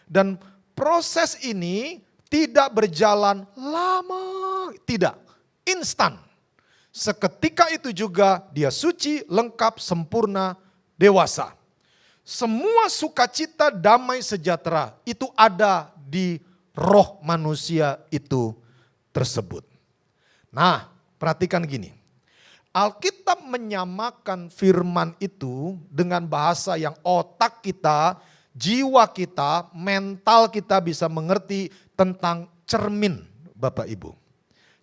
Dan proses ini tidak berjalan lama, tidak, instan. Seketika itu juga dia suci, lengkap, sempurna, dewasa. Semua sukacita, damai, sejahtera itu ada di roh manusia itu tersebut. Nah, perhatikan gini. Alkitab menyamakan firman itu dengan bahasa yang otak kita, jiwa kita, mental kita bisa mengerti tentang cermin, Bapak Ibu.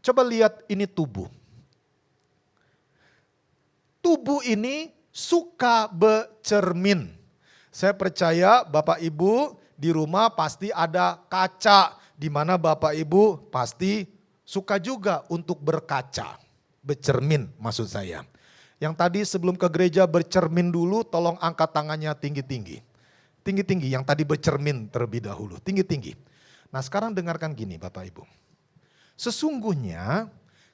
Coba lihat ini tubuh. Tubuh ini suka bercermin. Saya percaya Bapak Ibu di rumah pasti ada kaca, di mana Bapak Ibu pasti suka juga untuk berkaca, bercermin maksud saya. Yang tadi sebelum ke gereja bercermin dulu, tolong angkat tangannya tinggi-tinggi. Tinggi-tinggi, yang tadi bercermin terlebih dahulu, tinggi-tinggi. Nah sekarang dengarkan gini Bapak Ibu. Sesungguhnya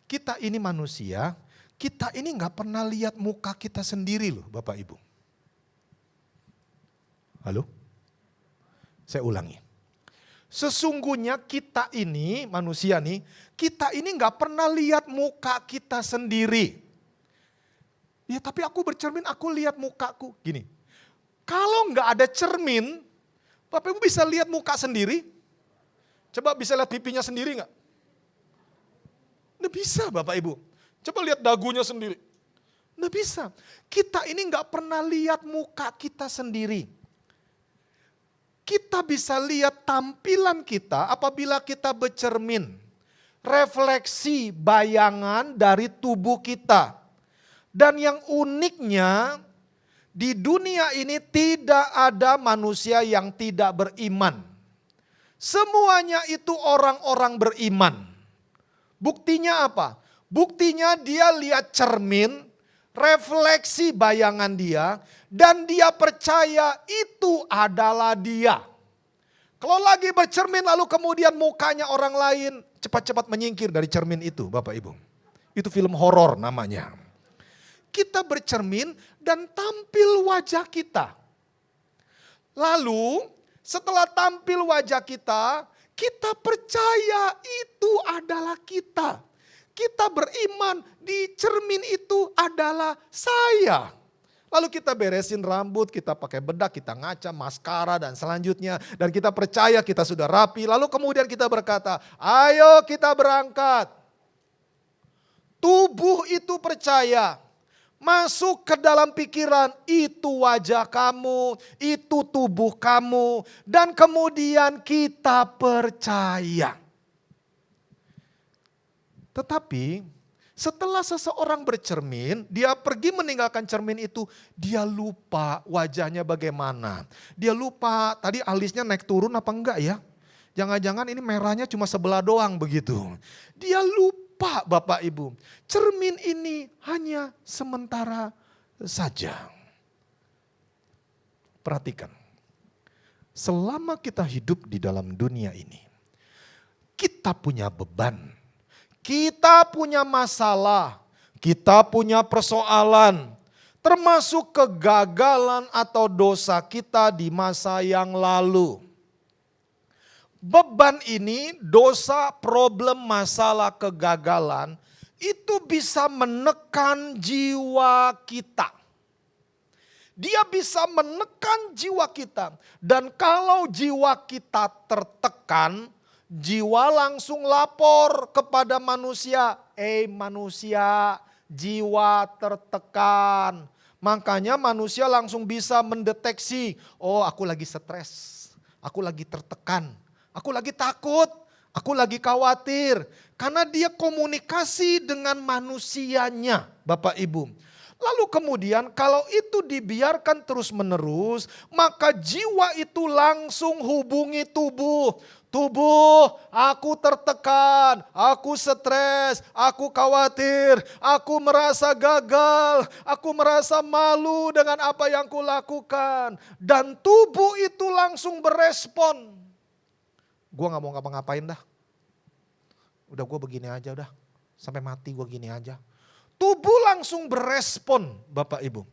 kita ini manusia, kita ini gak pernah lihat muka kita sendiri loh Bapak Ibu. Halo? Saya ulangi. Sesungguhnya kita ini manusia nih, kita ini gak pernah lihat muka kita sendiri. Ya tapi aku bercermin, aku lihat mukaku. Gini, kalau gak ada cermin, Bapak Ibu bisa lihat muka sendiri? Coba bisa lihat pipinya sendiri gak? Nggak bisa Bapak Ibu. Coba lihat dagunya sendiri. Nggak bisa. Kita ini gak pernah lihat muka kita sendiri. Kita bisa lihat tampilan kita apabila kita bercermin. Refleksi bayangan dari tubuh kita. Dan yang uniknya di dunia ini tidak ada manusia yang tidak beriman. Semuanya itu orang-orang beriman. Buktinya apa? Buktinya dia lihat cermin, refleksi bayangan dia, dan dia percaya itu adalah dia. Kalau lagi bercermin lalu kemudian mukanya orang lain, cepat-cepat menyingkir dari cermin itu Bapak Ibu. Itu film horor namanya. Kita bercermin dan tampil wajah kita. Lalu setelah tampil wajah kita, kita percaya itu adalah kita. Kita beriman di cermin itu adalah saya. Lalu kita beresin rambut, kita pakai bedak, kita ngaca, maskara dan selanjutnya. Dan kita percaya kita sudah rapi. Lalu kemudian kita berkata, ayo kita berangkat. Tubuh itu percaya. Masuk ke dalam pikiran, itu wajah kamu, itu tubuh kamu. Dan kemudian kita percaya. Tetapi setelah seseorang bercermin, dia pergi meninggalkan cermin itu, dia lupa wajahnya bagaimana. Dia lupa tadi alisnya naik turun apa enggak ya. Jangan-jangan ini merahnya cuma sebelah doang begitu. Dia lupa Bapak Ibu, cermin ini hanya sementara saja. Perhatikan, selama kita hidup di dalam dunia ini, kita punya beban. Kita punya masalah, kita punya persoalan, termasuk kegagalan atau dosa kita di masa yang lalu. Beban ini, dosa, problem, masalah, kegagalan, itu bisa menekan jiwa kita. Dia bisa menekan jiwa kita. Dan kalau jiwa kita tertekan, jiwa langsung lapor kepada manusia. Manusia, jiwa tertekan. Makanya manusia langsung bisa mendeteksi, oh aku lagi stres, aku lagi tertekan, aku lagi takut, aku lagi khawatir. Karena dia komunikasi dengan manusianya, Bapak Ibu. Lalu kemudian kalau itu dibiarkan terus menerus, maka jiwa itu langsung hubungi tubuh. Tubuh, aku tertekan, aku stres, aku khawatir, aku merasa gagal, aku merasa malu dengan apa yang kulakukan. Dan tubuh itu langsung berespon. Gue gak mau ngapa-ngapain dah. Udah gue begini aja udah, sampai mati gue gini aja. Tubuh langsung berespon Bapak Ibu.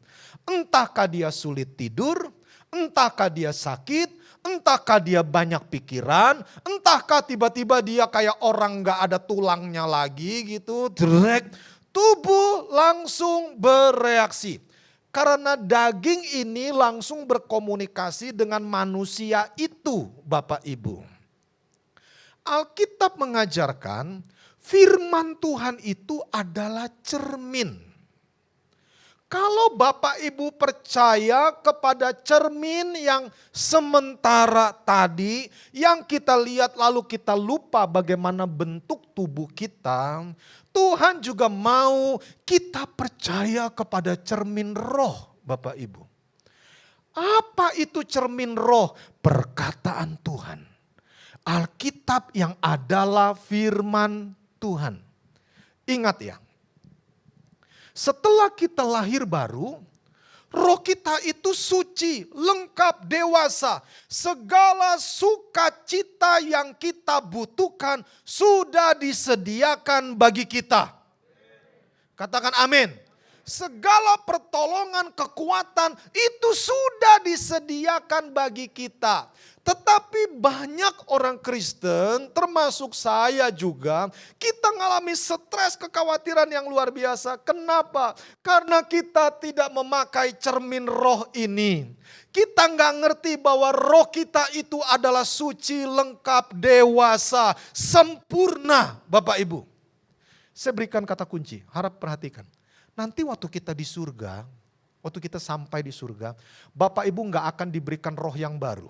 Entahkah dia sulit tidur, entahkah dia sakit, entahkah dia banyak pikiran, entahkah tiba-tiba dia kayak orang gak ada tulangnya lagi gitu. Tubuh langsung bereaksi. Karena daging ini langsung berkomunikasi dengan manusia itu Bapak Ibu. Alkitab mengajarkan firman Tuhan itu adalah cermin. Kalau Bapak Ibu percaya kepada cermin yang sementara tadi, yang kita lihat lalu kita lupa bagaimana bentuk tubuh kita, Tuhan juga mau kita percaya kepada cermin roh Bapak Ibu. Apa itu cermin roh? Perkataan Tuhan. Alkitab yang adalah firman Tuhan. Ingat ya, setelah kita lahir baru, roh kita itu suci, lengkap, dewasa. Segala sukacita yang kita butuhkan sudah disediakan bagi kita. Katakan amin. Segala pertolongan, kekuatan itu sudah disediakan bagi kita. Tetapi banyak orang Kristen, termasuk saya juga, kita mengalami stres, kekhawatiran yang luar biasa. Kenapa? Karena kita tidak memakai cermin roh ini. Kita nggak ngerti bahwa roh kita itu adalah suci, lengkap, dewasa, sempurna. Bapak Ibu, saya berikan kata kunci, harap perhatikan. Nanti waktu kita di surga, waktu kita sampai di surga, Bapak Ibu nggak akan diberikan roh yang baru.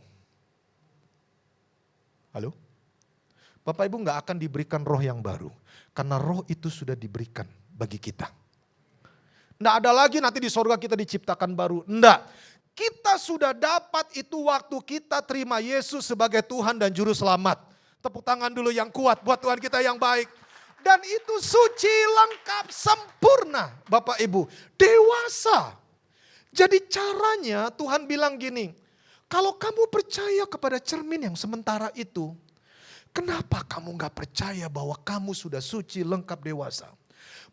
Halo? Bapak Ibu nggak akan diberikan roh yang baru. Karena roh itu sudah diberikan bagi kita. Nggak ada lagi nanti di surga kita diciptakan baru. Nggak. Kita sudah dapat itu waktu kita terima Yesus sebagai Tuhan dan Juru Selamat. Tepuk tangan dulu yang kuat buat Tuhan kita yang baik. Dan itu suci, lengkap, sempurna Bapak Ibu. Dewasa. Jadi caranya Tuhan bilang gini. Kalau kamu percaya kepada cermin yang sementara itu, kenapa kamu gak percaya bahwa kamu sudah suci, lengkap, dewasa?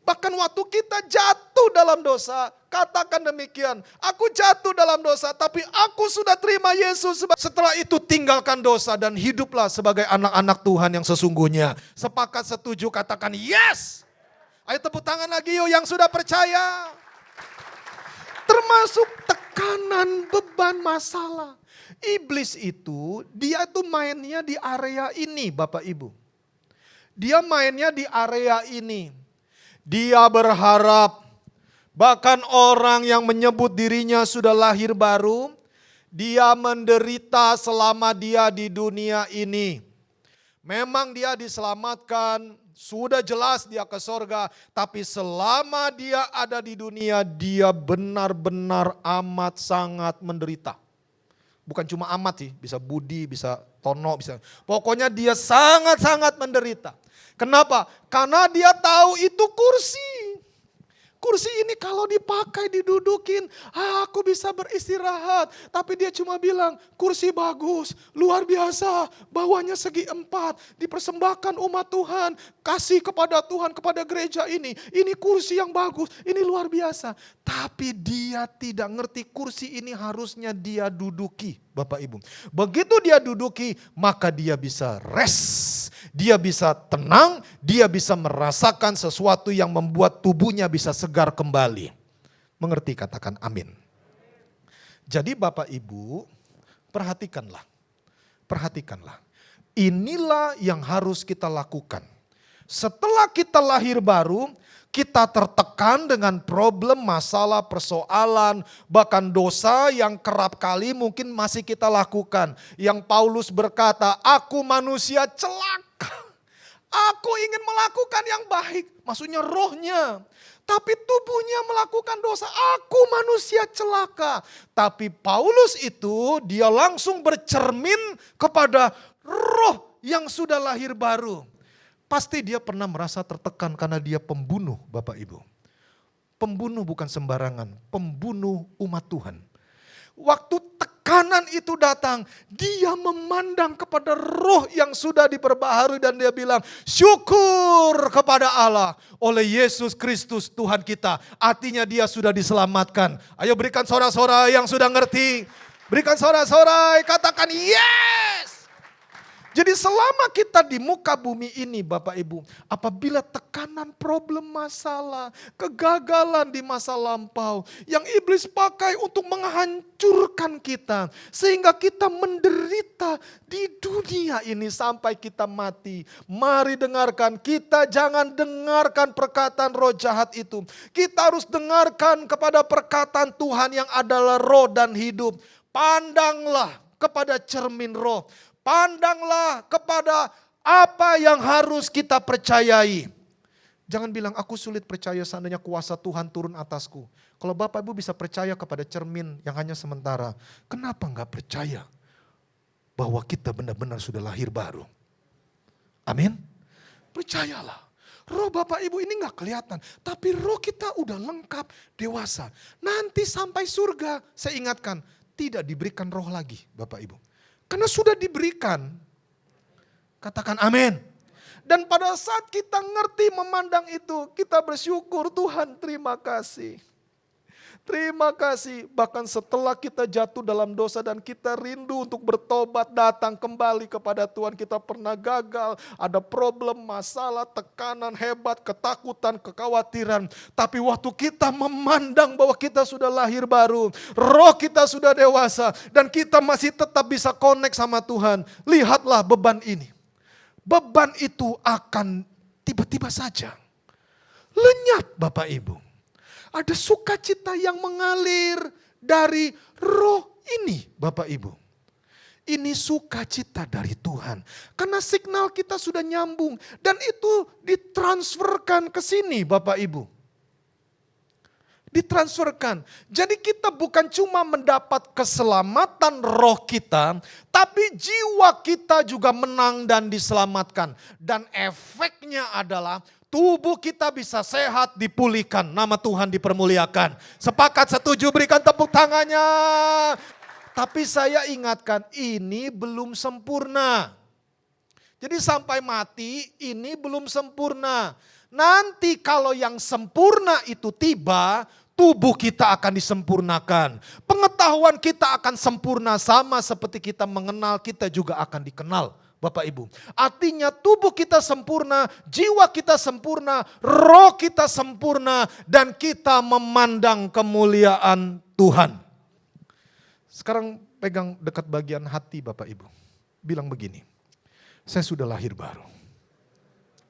Bahkan waktu kita jatuh dalam dosa, katakan demikian, aku jatuh dalam dosa tapi aku sudah terima Yesus. Setelah itu tinggalkan dosa dan hiduplah sebagai anak-anak Tuhan yang sesungguhnya. Sepakat, setuju, katakan yes. Ayo tepuk tangan lagi yuk yang sudah percaya. Termasuk tekanan, beban, masalah. Iblis itu, dia tuh mainnya di area ini Bapak Ibu. Dia mainnya di area ini. Dia berharap, bahkan orang yang menyebut dirinya sudah lahir baru, dia menderita selama dia di dunia ini. Memang dia diselamatkan, sudah jelas dia ke sorga, tapi selama dia ada di dunia, dia benar-benar amat sangat menderita. Bukan cuma amat sih, bisa Budi, bisa Tono, bisa. Pokoknya dia sangat-sangat menderita. Kenapa? Karena dia tahu itu kursi. Kursi ini kalau dipakai, didudukin, aku bisa beristirahat. Tapi dia cuma bilang, kursi bagus, luar biasa, bawahnya segi 4, dipersembahkan umat Tuhan, kasih kepada Tuhan, kepada gereja ini. Ini kursi yang bagus, ini luar biasa. Tapi dia tidak ngerti kursi ini harusnya dia duduki, Bapak Ibu. Begitu dia duduki, maka dia bisa rest. Dia bisa tenang, dia bisa merasakan sesuatu yang membuat tubuhnya bisa segar kembali. Mengerti, katakan amin. Jadi Bapak Ibu, perhatikanlah. Perhatikanlah. Inilah yang harus kita lakukan. Setelah kita lahir baru, kita tertekan dengan problem, masalah, persoalan, bahkan dosa yang kerap kali mungkin masih kita lakukan. Yang Paulus berkata, aku manusia celaka. Aku ingin melakukan yang baik, maksudnya rohnya. Tapi tubuhnya melakukan dosa, aku manusia celaka. Tapi Paulus itu dia langsung bercermin kepada roh yang sudah lahir baru. Pasti dia pernah merasa tertekan karena dia pembunuh Bapak Ibu. Pembunuh bukan sembarangan, pembunuh umat Tuhan. Waktu tekanan itu datang, dia memandang kepada roh yang sudah diperbaharui dan dia bilang, syukur kepada Allah oleh Yesus Kristus Tuhan kita. Artinya dia sudah diselamatkan. Ayo berikan sorak-sorai yang sudah ngerti. Berikan sorak-sorai, katakan yes. Jadi selama kita di muka bumi ini Bapak Ibu, apabila tekanan, problem, masalah, kegagalan di masa lampau yang iblis pakai untuk menghancurkan kita sehingga kita menderita di dunia ini sampai kita mati. Mari dengarkan, kita jangan dengarkan perkataan roh jahat itu. Kita harus dengarkan kepada perkataan Tuhan yang adalah roh dan hidup. Pandanglah kepada cermin roh. Pandanglah kepada apa yang harus kita percayai. Jangan bilang aku sulit percaya seandainya kuasa Tuhan turun atasku. Kalau Bapak Ibu bisa percaya kepada cermin yang hanya sementara, kenapa enggak percaya bahwa kita benar-benar sudah lahir baru? Amin. Percayalah. Roh Bapak Ibu ini enggak kelihatan, tapi roh kita udah lengkap, dewasa. Nanti sampai surga, saya ingatkan, tidak diberikan roh lagi Bapak Ibu. Karena sudah diberikan. Katakan amin. Dan pada saat kita ngerti memandang itu, kita bersyukur Tuhan terima kasih. Terima kasih, bahkan setelah kita jatuh dalam dosa dan kita rindu untuk bertobat, datang kembali kepada Tuhan. Kita pernah gagal, ada problem, masalah, tekanan hebat, ketakutan, kekhawatiran. Tapi waktu kita memandang bahwa kita sudah lahir baru, roh kita sudah dewasa, dan kita masih tetap bisa connect sama Tuhan. Lihatlah beban ini. Beban itu akan tiba-tiba saja lenyap Bapak Ibu. Ada sukacita yang mengalir dari roh ini Bapak Ibu. Ini sukacita dari Tuhan. Karena signal kita sudah nyambung. Dan itu ditransferkan ke sini Bapak Ibu. Ditransferkan. Jadi kita bukan cuma mendapat keselamatan roh kita. Tapi jiwa kita juga menang dan diselamatkan. Dan efeknya adalah tubuh kita bisa sehat, dipulihkan. Nama Tuhan dipermuliakan. Sepakat, setuju, berikan tepuk tangannya. Tapi saya ingatkan, ini belum sempurna. Jadi sampai mati, ini belum sempurna. Nanti kalau yang sempurna itu tiba, tubuh kita akan disempurnakan. Pengetahuan kita akan sempurna, sama seperti kita mengenal, kita juga akan dikenal. Bapak Ibu, artinya tubuh kita sempurna, jiwa kita sempurna, roh kita sempurna, dan kita memandang kemuliaan Tuhan. Sekarang pegang dekat bagian hati Bapak Ibu. Bilang begini, saya sudah lahir baru.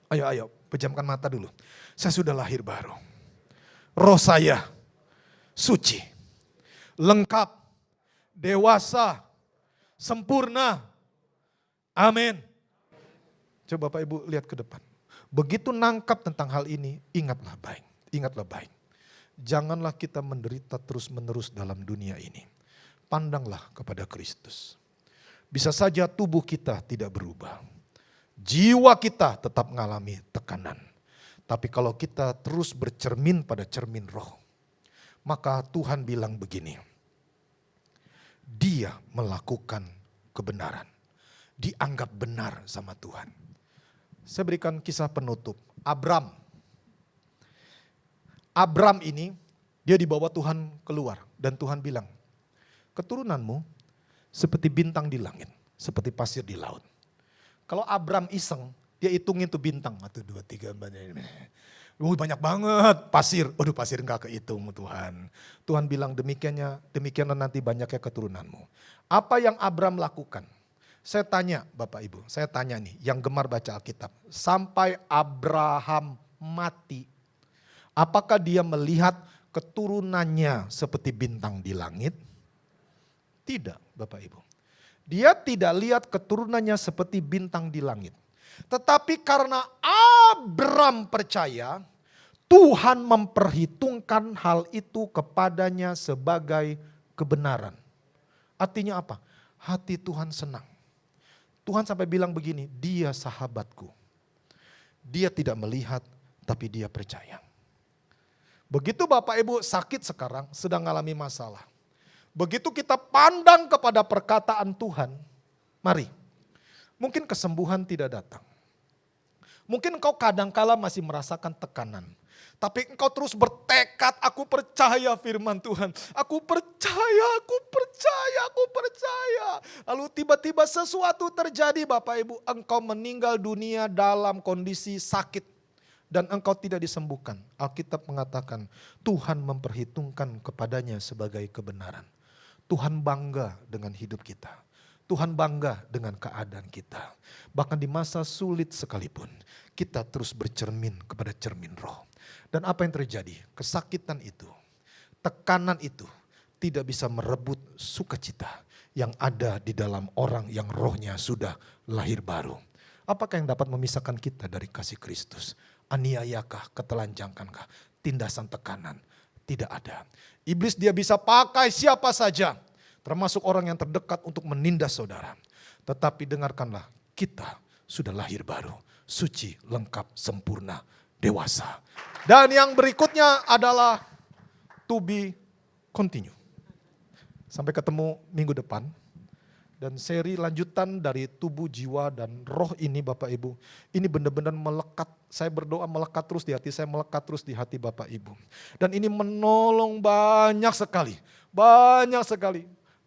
Ayo, pejamkan mata dulu. Saya sudah lahir baru. Roh saya suci, lengkap, dewasa, sempurna. Amin. Coba Bapak Ibu lihat ke depan. Begitu nangkap tentang hal ini, ingatlah baik. Ingatlah baik. Janganlah kita menderita terus-menerus dalam dunia ini. Pandanglah kepada Kristus. Bisa saja tubuh kita tidak berubah. Jiwa kita tetap mengalami tekanan. Tapi kalau kita terus bercermin pada cermin roh, maka Tuhan bilang begini. Dia melakukan kebenaran. Dianggap benar sama Tuhan. Saya berikan kisah penutup. Abram ini dia dibawa Tuhan keluar dan Tuhan bilang, keturunanmu seperti bintang di langit, seperti pasir di laut. Kalau Abram iseng, dia hitungin tuh bintang, 1, 2, 3, 4. Banyak banget pasir. Waduh, pasir enggak kehitung Tuhan. Tuhan bilang demikianlah nanti banyaknya keturunanmu. Apa yang Abram lakukan? Saya tanya Bapak Ibu, saya tanya nih yang gemar baca Alkitab. Sampai Abraham mati, apakah dia melihat keturunannya seperti bintang di langit? Tidak Bapak Ibu. Dia tidak lihat keturunannya seperti bintang di langit. Tetapi karena Abram percaya, Tuhan memperhitungkan hal itu kepadanya sebagai kebenaran. Artinya apa? Hati Tuhan senang. Tuhan sampai bilang begini, dia sahabatku. Dia tidak melihat tapi dia percaya. Begitu Bapak Ibu sakit sekarang, sedang mengalami masalah. Begitu kita pandang kepada perkataan Tuhan, mari. Mungkin kesembuhan tidak datang. Mungkin engkau kadangkala masih merasakan tekanan. Tapi engkau terus bertekad, aku percaya firman Tuhan. Aku percaya. Lalu tiba-tiba sesuatu terjadi Bapak Ibu. Engkau meninggal dunia dalam kondisi sakit. Dan engkau tidak disembuhkan. Alkitab mengatakan Tuhan memperhitungkan kepadanya sebagai kebenaran. Tuhan bangga dengan hidup kita. Tuhan bangga dengan keadaan kita. Bahkan di masa sulit sekalipun, kita terus bercermin kepada cermin roh. Dan apa yang terjadi? Kesakitan itu, tekanan itu tidak bisa merebut sukacita yang ada di dalam orang yang rohnya sudah lahir baru. Apakah yang dapat memisahkan kita dari kasih Kristus? Aniayakah, ketelanjangkankah, tindasan tekanan? Tidak ada. Iblis dia bisa pakai siapa saja, termasuk orang yang terdekat untuk menindas saudara. Tetapi dengarkanlah, kita sudah lahir baru, suci, lengkap, sempurna, dewasa. Dan yang berikutnya adalah to be continue. Sampai ketemu minggu depan. Dan seri lanjutan dari tubuh, jiwa, dan roh ini Bapak Ibu. Ini benar-benar melekat, saya berdoa melekat terus di hati saya, melekat terus di hati Bapak Ibu. Dan ini menolong banyak sekali.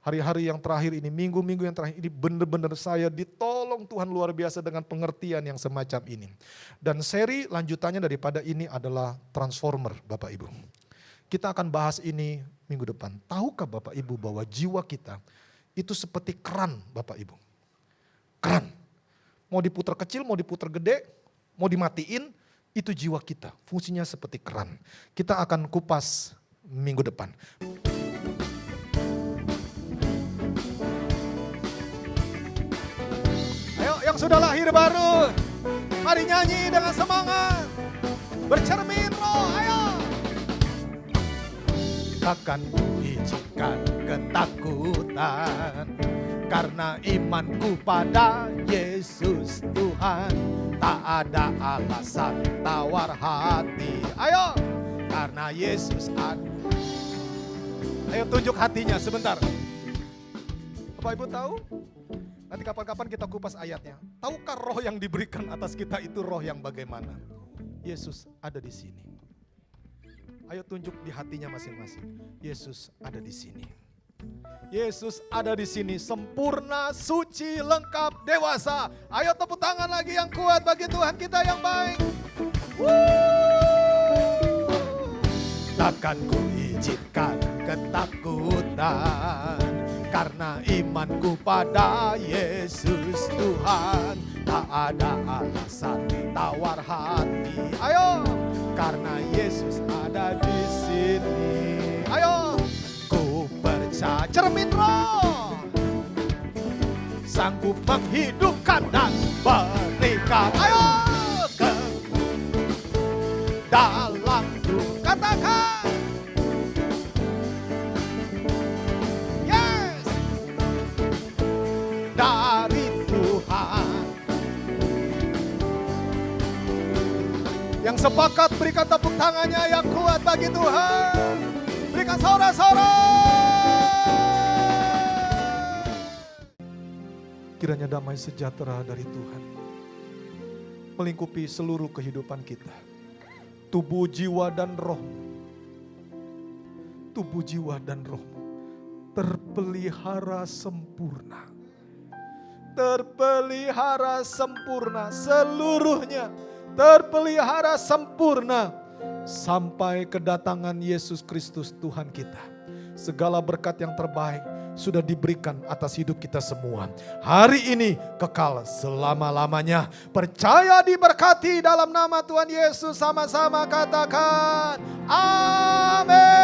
Hari-hari yang terakhir ini, minggu-minggu yang terakhir ini benar-benar saya ditolong Tuhan luar biasa dengan pengertian yang semacam ini. Dan seri lanjutannya daripada ini adalah transformer Bapak Ibu. Kita akan bahas ini minggu depan. Tahukah Bapak Ibu bahwa jiwa kita itu seperti keran Bapak Ibu. Keran. Mau diputar kecil, mau diputar gede, mau dimatiin, itu jiwa kita. Fungsinya seperti keran. Kita akan kupas minggu depan. Ayo yang sudah lahir baru, mari nyanyi dengan semangat. Bercermin roh, ayo. Takkan izinkan ketakutan, karena imanku pada Yesus Tuhan. Tak ada alasan tawar hati. Ayo, karena Yesus ada. Ayo tunjuk hatinya sebentar. Bapak Ibu tahu? Nanti kapan-kapan kita kupas ayatnya. Tahukah roh yang diberikan atas kita itu roh yang bagaimana? Yesus ada di sini. Ayo tunjuk di hatinya masing-masing. Yesus ada di sini. Yesus ada di sini, sempurna, suci, lengkap, dewasa. Ayo tepuk tangan lagi yang kuat bagi Tuhan kita yang baik. Takkan ku izinkan ketakutan, karena imanku pada Yesus Tuhan. Tak ada alasan tawar hati. Ayo, karena Yesus ada di sini. Ayo, ku percaya cermin roh, sanggup menghidupkan dan berikan. Ayo, ke dalam tuh katakan. Yes, dari Tuhan. Yang sepakat berikan tepuk tangannya yang kuat bagi Tuhan. Berikan sorak-sorak. Kiranya damai sejahtera dari Tuhan melingkupi seluruh kehidupan kita. Tubuh, jiwa, dan roh. Tubuh, jiwa, dan roh terpelihara sempurna. Terpelihara sempurna seluruhnya. Terpelihara sempurna sampai kedatangan Yesus Kristus Tuhan kita. Segala berkat yang terbaik sudah diberikan atas hidup kita semua. Hari ini kekal selama-lamanya. Percaya diberkati dalam nama Tuhan Yesus. Sama-sama katakan amin.